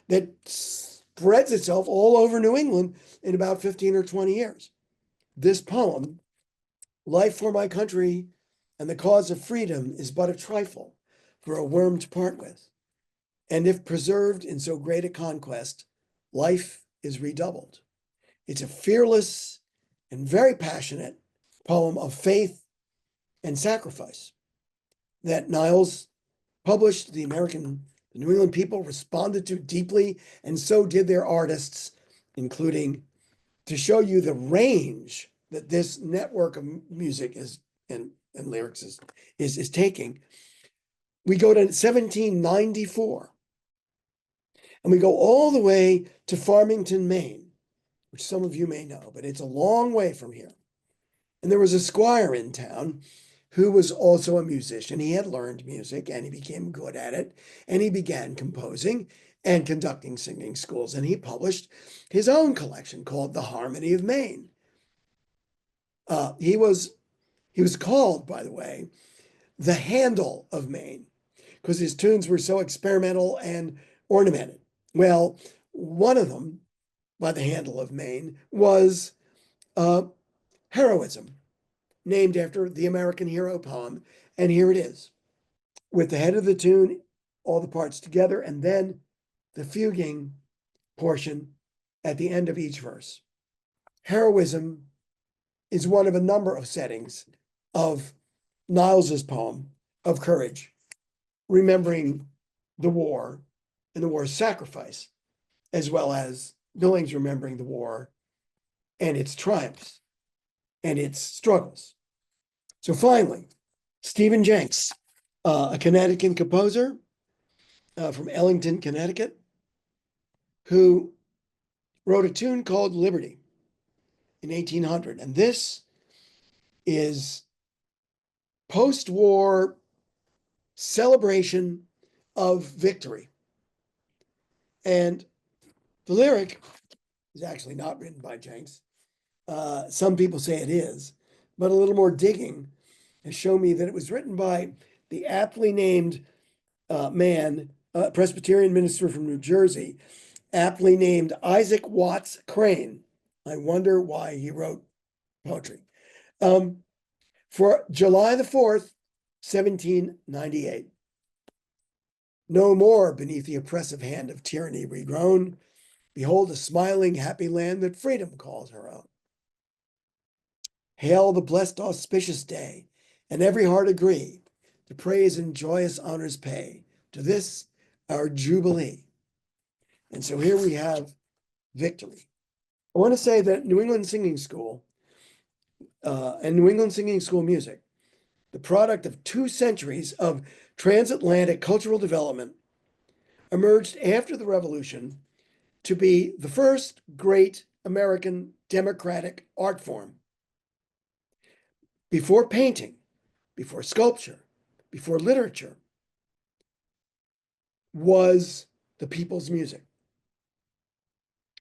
that spreads itself all over New England in about 15 or 20 years. This poem, Life for My Country and the Cause of Freedom, is but a trifle for a worm to part with. And if preserved in so great a conquest, life is redoubled. It's a fearless and very passionate poem of faith and sacrifice that Niles published. The New England people responded to deeply, and so did their artists, including, to show you the range that this network of music and lyrics is taking. We go to 1794, and we go all the way to Farmington, Maine, which some of you may know, but it's a long way from here. And there was a squire in town who was also a musician. He had learned music and he became good at it. And he began composing and conducting singing schools. And he published his own collection called The Harmony of Maine. He was called, by the way, the Handel of Maine, because his tunes were so experimental and ornamented. Well, one of them, by the Handel of Maine, was Heroism, named after the American Hero poem. And here it is, with the head of the tune, all the parts together, and then the fuguing portion at the end of each verse. Heroism is one of a number of settings of Niles's poem of courage, remembering the war and the war's sacrifice, as well as Billings remembering the war and its triumphs and its struggles. So finally, Stephen Jenks, a Connecticut composer from Ellington, Connecticut, who wrote a tune called Liberty in 1800. And this is post-war celebration of victory. And the lyric is actually not written by Jenks. Some people say it is, but a little more digging has shown me that it was written by the aptly named man, Presbyterian minister from New Jersey, aptly named Isaac Watts Crane. I wonder why he wrote poetry. For July the 4th, 1798. No more beneath the oppressive hand of tyranny regrown. Behold a smiling, happy land that freedom calls her own. Hail the blessed auspicious day, and every heart agree to praise and joyous honors pay to this our jubilee. And so here we have victory. I want to say that New England Singing School and New England Singing School music, the product of 2 centuries of transatlantic cultural development, emerged after the Revolution to be the first great American democratic art form. Before painting, before sculpture, before literature, was the people's music.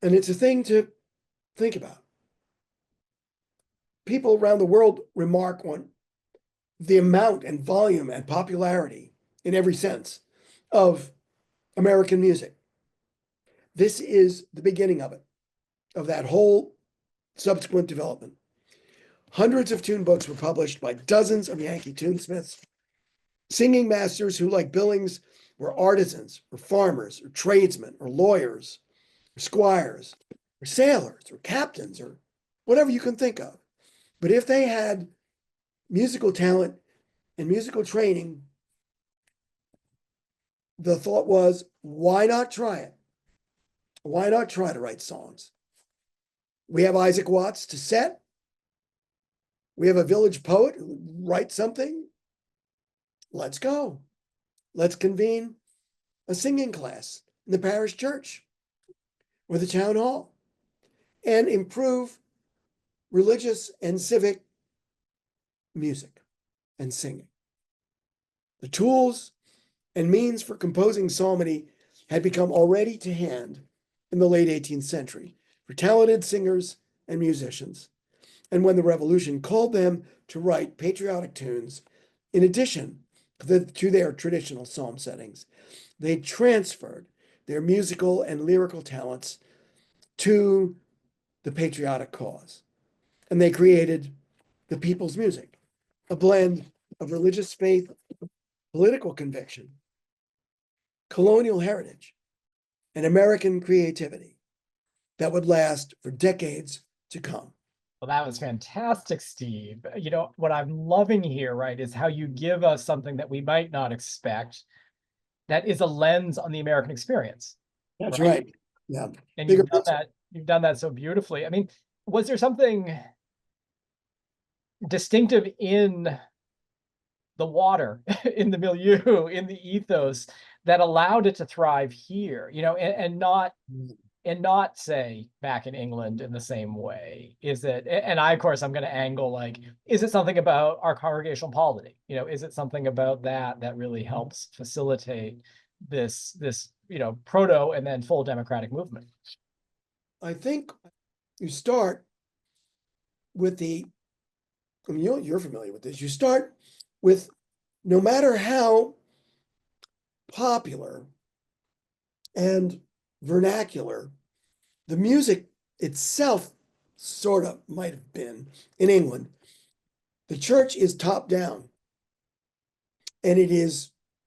And it's a thing to think about. People around the world remark on the amount and volume and popularity in every sense of American music. This is the beginning of that whole subsequent development. Hundreds of tune books were published by dozens of Yankee tunesmiths, singing masters who, like Billings, were artisans or farmers or tradesmen or lawyers or squires or sailors or captains or whatever you can think of. But if they had musical talent and musical training, the thought was, why not try it? Why not try to write songs? We have Isaac Watts to set. We have a village poet who writes something. Let's go. Let's convene a singing class in the parish church or the town hall and improve religious and civic music and singing. The tools and means for composing psalmody had become already to hand in the late 18th century for talented singers and musicians. And when the Revolution called them to write patriotic tunes, in addition to their traditional psalm settings, they transferred their musical and lyrical talents to the patriotic cause. And they created the people's music, a blend of religious faith, political conviction, colonial heritage, and American creativity that would last for decades to come. Well, that was fantastic, Steve. You know, what I'm loving here, right, is how you give us something that we might not expect that is a lens on the American experience. That's right. Yeah. And Bigger you've done that so beautifully. I mean, was there something distinctive in the water, in the milieu, in the ethos that allowed it to thrive here, you know, and not say back in England in the same way? Is it, and I, of course, I'm going to angle like, is it something about our congregational polity? You know, is it something about that really helps facilitate this, you know, proto and then full democratic movement? I think you start with I mean, you're familiar with this. You start with, no matter how popular and vernacular the music itself sort of might have been in England, the church is top down, and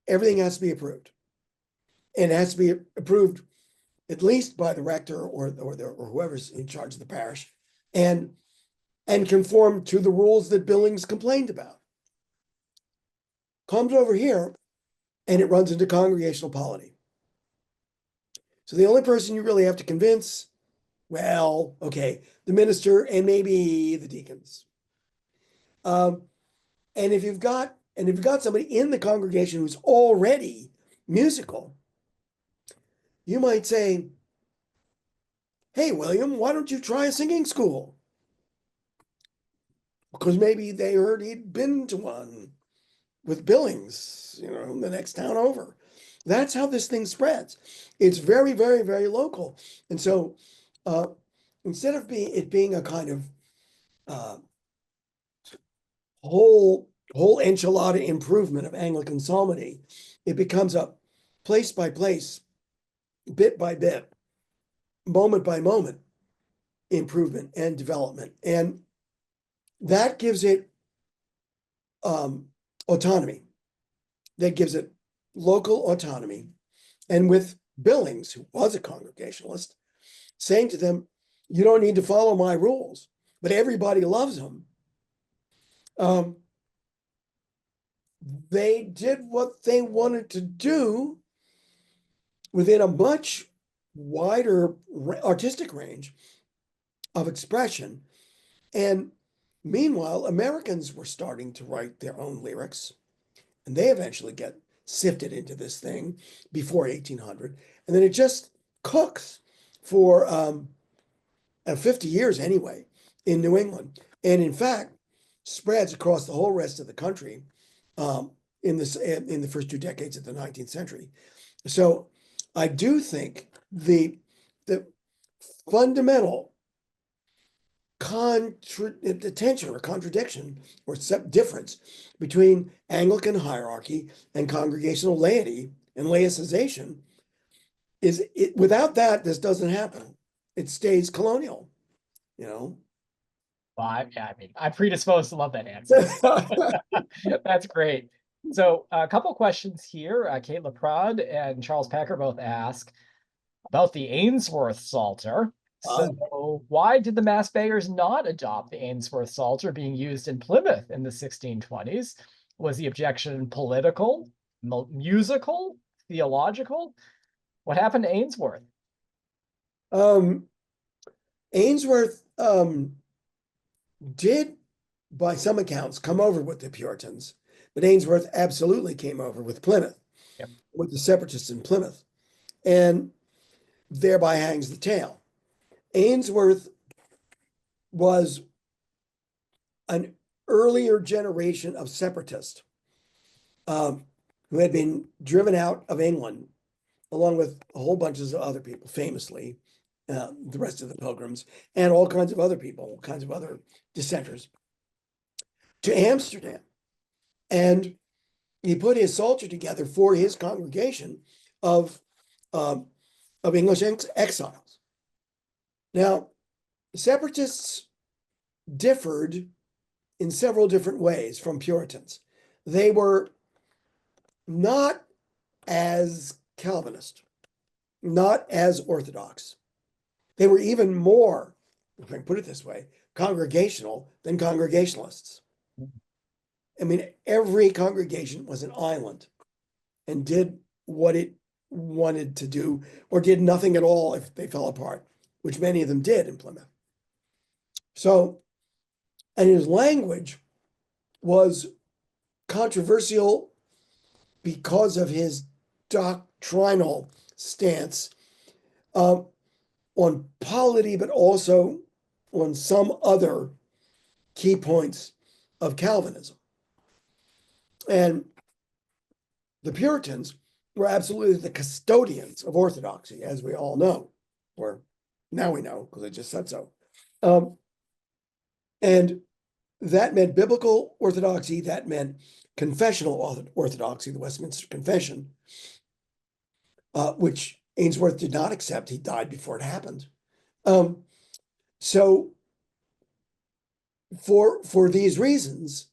everything has to be approved, and it has to be approved at least by the rector or whoever's in charge of the parish, and conform to the rules that Billings complained about. Comes over here, and it runs into congregational polity. So the only person you really have to convince, well, okay, the minister and maybe the deacons. And if you've got somebody in the congregation who's already musical, you might say, hey, William, why don't you try a singing school? Because maybe they heard he'd been to one with Billings, you know, the next town over. That's how this thing spreads. It's very, very, very local. And so instead of it being a kind of whole enchilada improvement of Anglican psalmody, it becomes a place by place, bit by bit, moment by moment improvement and development. And that gives it autonomy. That gives it local autonomy. And with Billings, who was a Congregationalist, saying to them, you don't need to follow my rules, but everybody loves them. They did what they wanted to do within a much wider artistic range of expression. And meanwhile, Americans were starting to write their own lyrics, and they eventually get sifted into this thing before 1800. And then it just cooks for 50 years anyway in New England. And in fact, spreads across the whole rest of the country in the first 2 decades of the 19th century. So I do think the fundamental tension or contradiction or difference between Anglican hierarchy and congregational laity and laicization is without that, this doesn't happen. It stays colonial, you know. Well, I mean, I'm predisposed to love that answer. That's great. So a couple questions here. Kate LaPrade and Charles Packer both ask about the Ainsworth Psalter. So why did the Mass Bayers not adopt the Ainsworth Psalter being used in Plymouth in the 1620s? Was the objection political, musical, theological? What happened to Ainsworth? Ainsworth did, by some accounts, come over with the Puritans, but Ainsworth absolutely came over with Plymouth, with the separatists in Plymouth, and thereby hangs the tale. Ainsworth was an earlier generation of separatists who had been driven out of England, along with a whole bunch of other people, famously, the rest of the Pilgrims, and all kinds of other people, all kinds of other dissenters, to Amsterdam. And he put his psalter together for his congregation of English exiles. Now, separatists differed in several different ways from Puritans. They were not as Calvinist, not as Orthodox. They were even more, if I can put it this way, congregational than Congregationalists. I mean, every congregation was an island and did what it wanted to do, or did nothing at all if they fell apart, which many of them did in Plymouth. So, and his language was controversial because of his doctrinal stance on polity, but also on some other key points of Calvinism. And the Puritans were absolutely the custodians of orthodoxy, as we all know, or now we know because I just said so. And that meant biblical orthodoxy, that meant confessional orthodoxy, the Westminster Confession, which Ainsworth did not accept. He died before it happened. So for these reasons,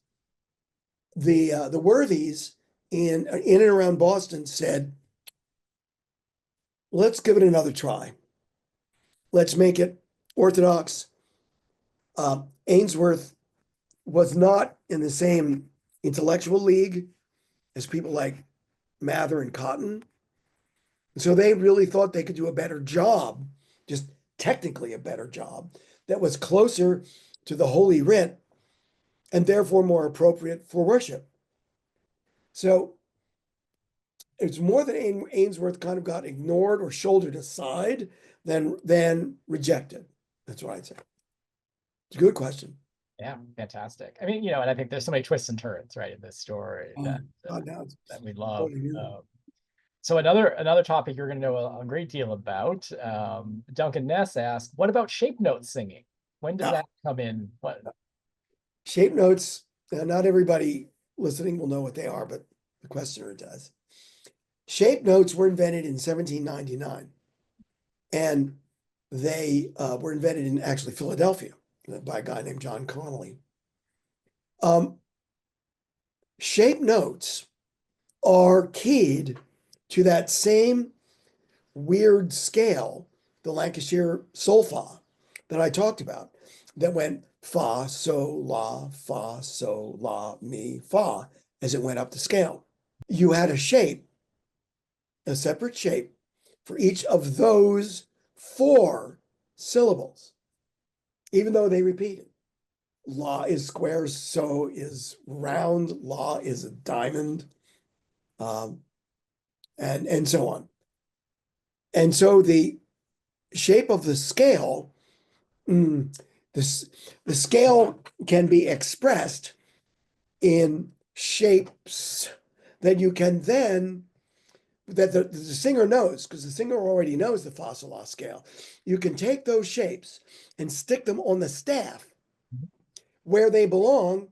the worthies in and around Boston said, let's give it another try. Let's make it Orthodox. Ainsworth was not in the same intellectual league as people like Mather and Cotton. So they really thought they could do a better job, just technically a better job, that was closer to the Holy Writ and therefore more appropriate for worship. So it's more that Ainsworth kind of got ignored or shouldered aside than rejected. That's what I'd say. It's a good question. Yeah, fantastic. I mean, and I think there's so many twists and turns, right, in this story that we love. So another topic you're going to know a great deal about. Duncan Ness asked, "What about shape note singing? When does that come in? What shape notes? Not everybody listening will know what they are, but the questioner does. Shape notes were invented in 1799, and they were invented in actually Philadelphia by a guy named John Connolly. Shape notes are keyed to that same weird scale, the Lancashire solfa that I talked about, that went fa, so, la, mi, fa, as it went up the scale. You had a shape, a separate shape for each of those 4 syllables. even though they repeat it. La is square, so is round, la is a diamond, and so on. And so the shape of the scale, the scale can be expressed in shapes that you can then, that the singer knows, because the singer already knows the fa sol la scale. You can take those shapes and stick them on the staff where they belong,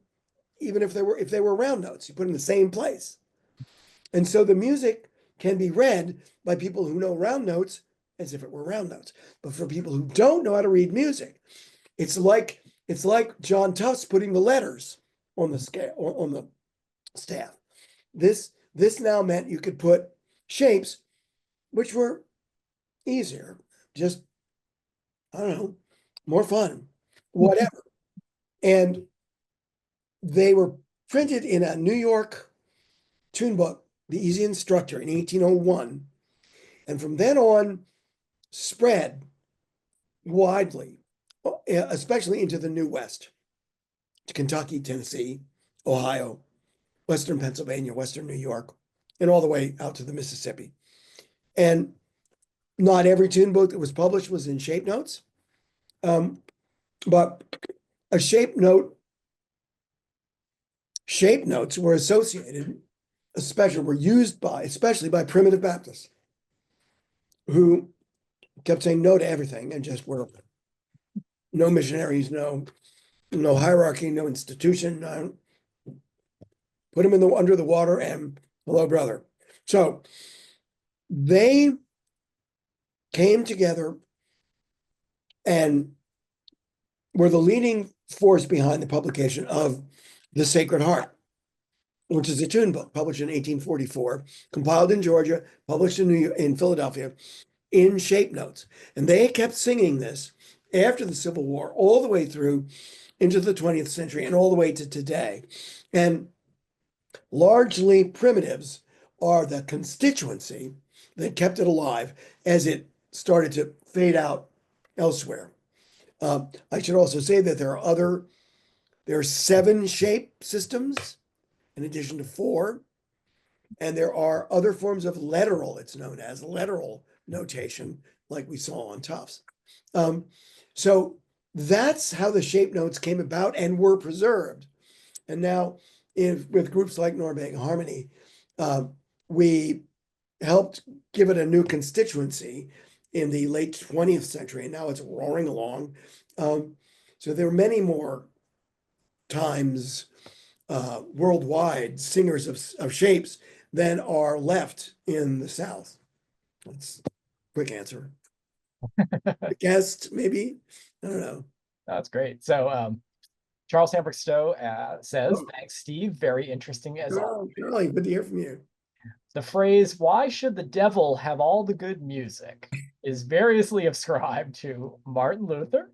even if they were round notes. You put them in the same place. And so the music can be read by people who know round notes as if it were round notes. But for people who don't know how to read music, it's like John Tufts putting the letters on the scale, on the staff. This now meant you could put shapes which were easier, just, I don't know, more fun, whatever. And they were printed in a New York tune book, The Easy Instructor, in 1801. And from then on, spread widely, especially into the New West, to Kentucky, Tennessee, Ohio, Western Pennsylvania, Western New York, and all the way out to the Mississippi. And not every tune book that was published was in shape notes, but a shape notes were associated, were used by, especially by primitive Baptists, who kept saying no to everything and just were no missionaries, no hierarchy, no institution, put them under the water and hello, brother. So they came together and were the leading force behind the publication of The Sacred Heart, which is a tune book published in 1844, compiled in Georgia, published in Philadelphia, in shape notes. And they kept singing this after the Civil War, all the way through into the 20th century and all the way to today. And largely primitives are the constituency that kept it alive as it started to fade out elsewhere. I should also say that there are 7 shape systems in addition to 4. And there are other forms of letteral, it's known as letteral notation, like we saw on Tufts. So that's how the shape notes came about and were preserved. And now with groups like Norumbega Harmony, we helped give it a new constituency in the late 20th century, and now it's roaring along. So there are many more times worldwide singers of shapes than are left in the South. That's a quick answer. Guessed, maybe? I don't know. That's great. So Charles Hambrick Stowe says, Oh. thanks, Steve. Very interesting as always. Charlie, good to hear from you. The phrase, why should the devil have all the good music, is variously ascribed to Martin Luther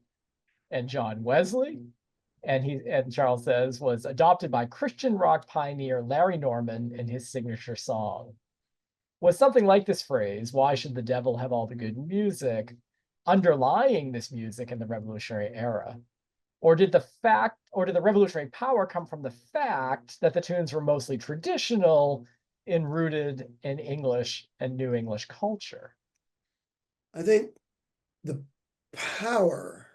and John Wesley. And Charles says, was adopted by Christian rock pioneer Larry Norman in his signature song. Was something like this phrase, why should the devil have all the good music, underlying this music in the Revolutionary era? Or did the revolutionary power come from the fact that the tunes were mostly traditional and rooted in English and New English culture? I think the power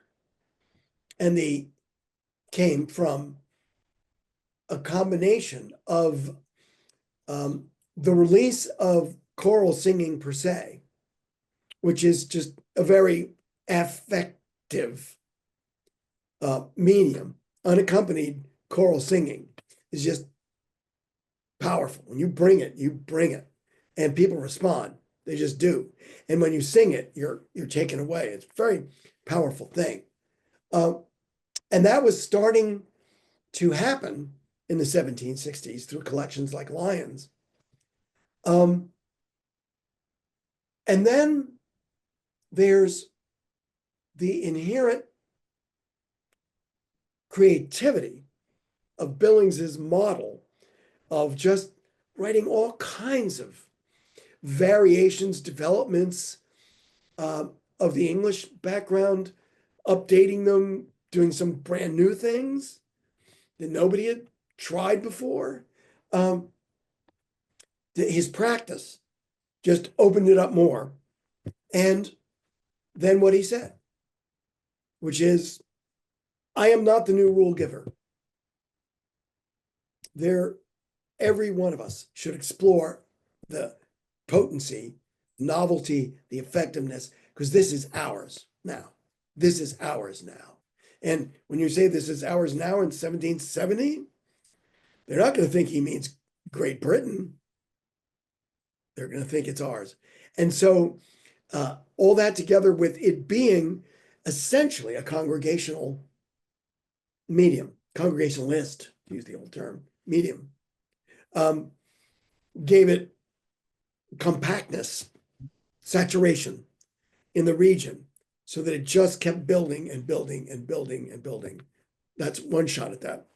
came from a combination of the release of choral singing per se, which is just a very affective medium. Unaccompanied choral singing is just powerful. When you bring it, and people respond. They just do. And when you sing it, you're taken away. It's a very powerful thing. And that was starting to happen in the 1760s through collections like Lyons. And then there's the inherent creativity of Billings's model of just writing all kinds of variations, developments of the English background, updating them, doing some brand new things that nobody had tried before. His practice just opened it up more. And then what he said, which is, I am not the new rule giver. Every one of us should explore the potency, novelty, the effectiveness, because this is ours now. This is ours now. And when you say this is ours now in 1770, they're not going to think he means Great Britain. They're going to think it's ours. And so all that together with it being essentially a congregational medium, congregationalist, to use the old term, medium, gave it compactness, saturation in the region, so that it just kept building and building and building and building. That's one shot at that.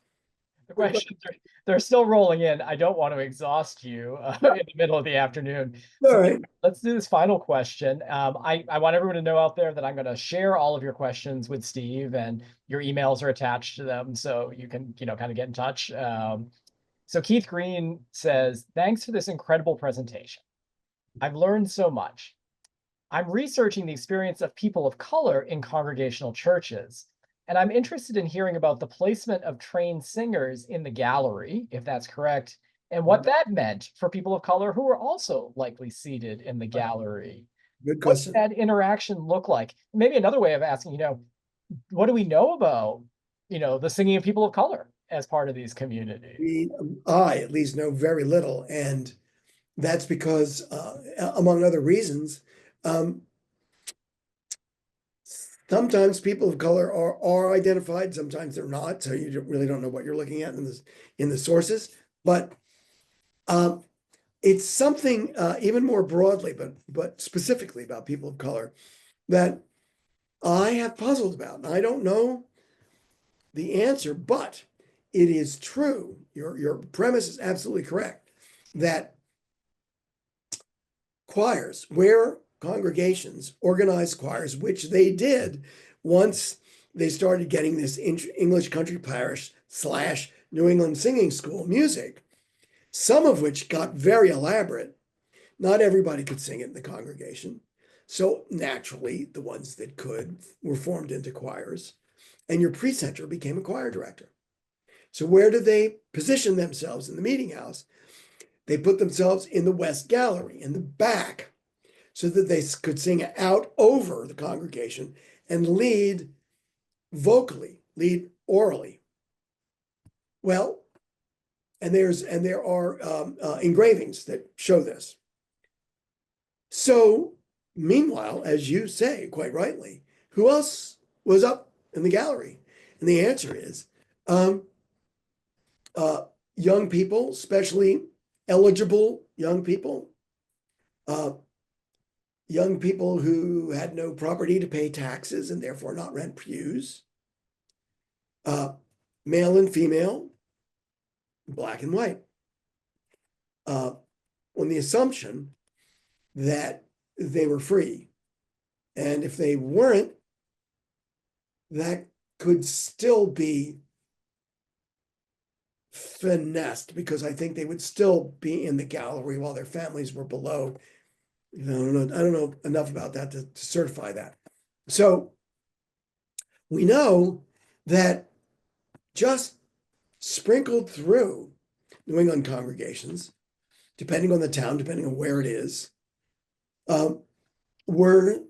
The questions they're still rolling in. I don't want to exhaust you in the middle of the afternoon. All So right. let's do this final question. I want everyone to know out there that I'm going to share all of your questions with Steve, and your emails are attached to them, so you can, kind of get in touch. So Keith Green says, thanks for this incredible presentation. I've learned so much. I'm researching the experience of people of color in congregational churches, and I'm interested in hearing about the placement of trained singers in the gallery, if that's correct, and what that meant for people of color who were also likely seated in the gallery. Good What did question. that interaction look like? Maybe another way of asking, what do we know about, the singing of people of color as part of these communities? I at least know very little, and that's because, among other reasons, sometimes people of color are identified, sometimes they're not, so you really don't know what you're looking at in the sources. But it's something even more broadly, but specifically about people of color, that I have puzzled about. And I don't know the answer, but it is true. Your premise is absolutely correct, that choirs, where congregations organized choirs, which they did once they started getting this English country parish / New England singing school music, some of which got very elaborate. Not everybody could sing it in the congregation. So naturally, the ones that could were formed into choirs, and your precentor became a choir director. So where did they position themselves in the meeting house? They put themselves in the West Gallery, in the back, so that they could sing out over the congregation and lead vocally, lead orally. Well, and there are engravings that show this. So, meanwhile, as you say quite rightly, who else was up in the gallery? And the answer is young people, especially eligible young people who had no property to pay taxes and therefore not rent pews, male and female, black and white, on the assumption that they were free. And if they weren't, that could still be finessed, because I think they would still be in the gallery while their families were below. I don't know enough about that to certify that. So we know that just sprinkled through New England congregations, depending on the town, depending on where it is, were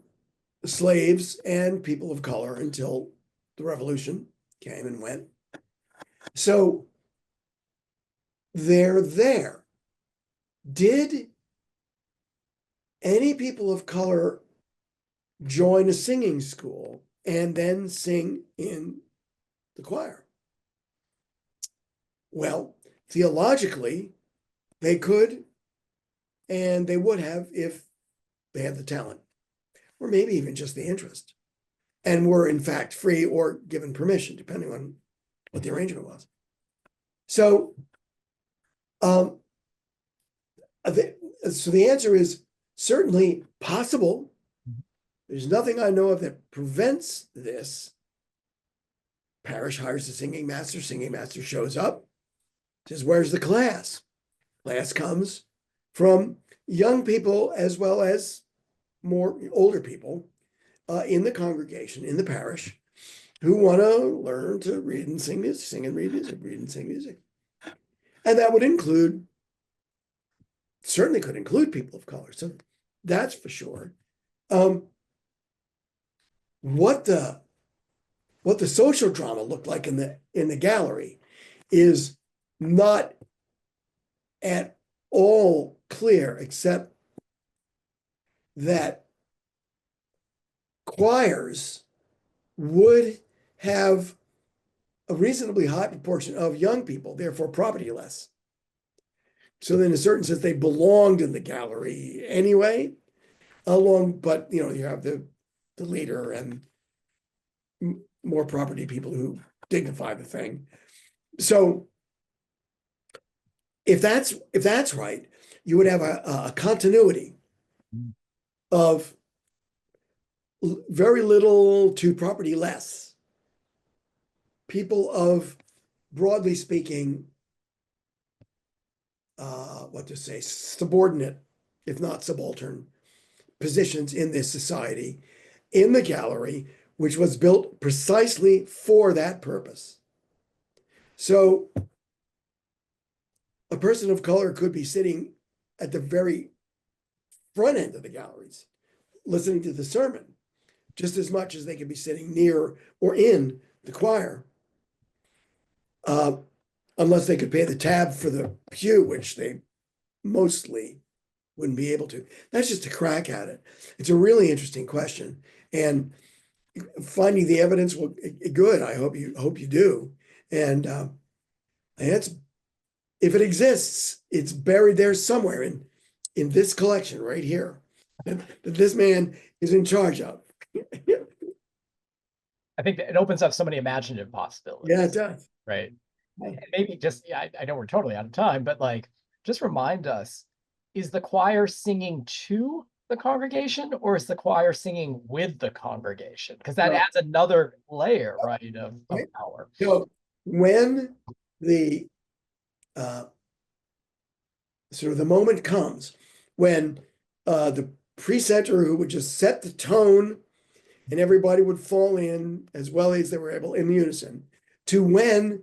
slaves and people of color until the revolution came and went. So they're there. Did any people of color join a singing school and then sing in the choir? Well, theologically, they could, and they would have if they had the talent, or maybe even just the interest, and were in fact free or given permission, depending on what the arrangement was. So, so the answer is certainly possible. There's nothing I know of that prevents this. parish hires a singing master shows up, says, where's the class? Class comes from young people as well as more older people in the congregation, in the parish, who want to learn to read and sing music, sing and read music, read and sing music. And that would include, certainly could include people of color. So that's for sure. What the social drama looked like in the gallery is not at all clear, except that choirs would have a reasonably high proportion of young people, therefore propertyless. So in a certain sense, they belonged in the gallery anyway, but you have the leader and more property people who dignify the thing. So if that's right, you would have a continuity of very little to property less people of, broadly speaking, subordinate, if not subaltern, positions in this society, in the gallery, which was built precisely for that purpose. So a person of color could be sitting at the very front end of the galleries, listening to the sermon, just as much as they could be sitting near or in the choir, unless they could pay the tab for the pew, which they mostly wouldn't be able to. That's just a crack at it. It's a really interesting question, and finding the evidence will good. I hope you do, and it's, if it exists, it's buried there somewhere in this collection right here that this man is in charge of. I think that it opens up so many imaginative possibilities. Yeah, it does. Right. And maybe just, I know we're totally out of time, but just remind us, is the choir singing to the congregation, or is the choir singing with the congregation? Because that adds another layer, right, of power. So when the sort of the moment comes when the precentor, who would just set the tone and everybody would fall in as well as they were able in unison, to when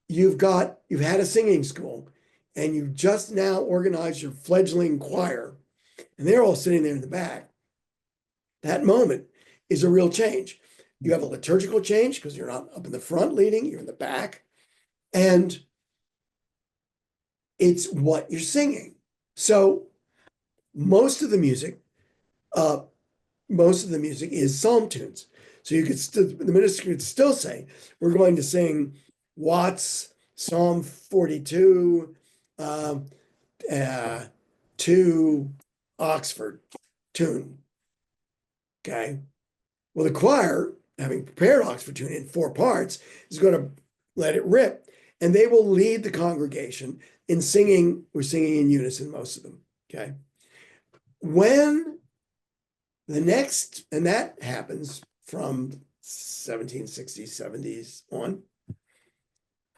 you've had a singing school and you just now organized your fledgling choir and they're all sitting there in the back, that moment is a real change. You have a liturgical change because you're not up in the front leading, you're in the back, and it's what you're singing. So most of the music is psalm tunes. So the minister could still say, we're going to sing Watts, Psalm 42, to Oxford tune. Okay. Well, the choir, having prepared Oxford tune in 4 parts, is going to let it rip, and they will lead the congregation in singing. We're singing in unison, most of them. Okay. When and that happens from 1760s, 70s on,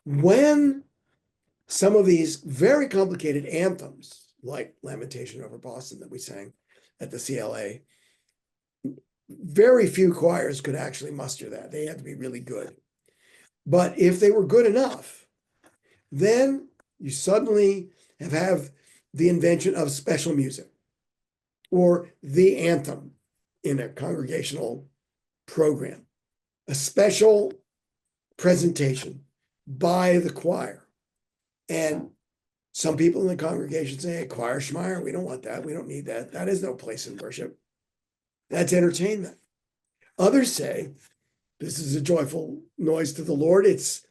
when some of these very complicated anthems, like Lamentation over Boston that we sang at the CLA, very few choirs could actually muster that. They had to be really good. But if they were good enough, then you suddenly have the invention of special music, or the anthem in a congregational program, a special presentation by the choir. And some people in the congregation say, hey, choir schmeyer, we don't want that. We don't need that. That is no place in worship. That's entertainment. Others say, this is a joyful noise to the Lord. It's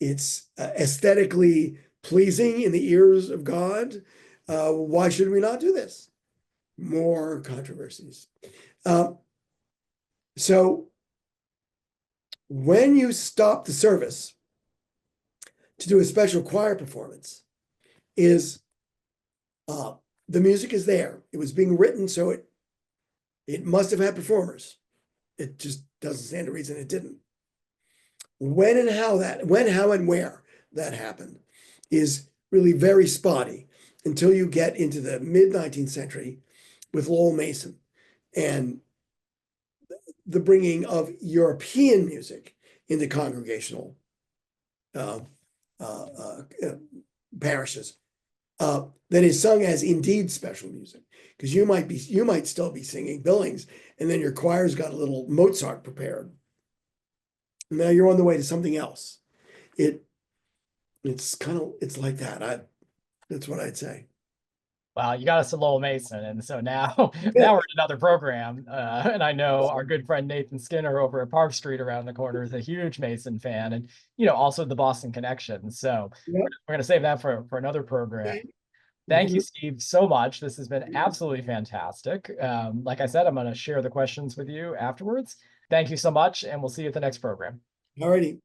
aesthetically pleasing in the ears of God. Why should we not do this? More controversies. So when you stop the service to do a special choir performance, is the music is there. It was being written, so it must have had performers. It just doesn't stand to reason it didn't. When and how how and where that happened is really very spotty until you get into the mid 19th century with Lowell Mason and the bringing of European music into congregational uh, uh, uh, parishes that is sung as indeed special music, because you might still be singing Billings, and then your choir's got a little Mozart prepared. Now you're on the way to something else. It's like that. That's what I'd say. Wow, you got us to Lowell Mason, and so now now we're in another program, and I know our good friend Nathan Skinner over at Park Street around the corner is a huge Mason fan, and also the Boston connection. So Yep. we're going to save that for another program. Thank you, Mhm. Steve, so much. This has been absolutely fantastic. Like I said, I'm going to share the questions with you afterwards. Thank you so much, and we'll see you at the next program. All righty.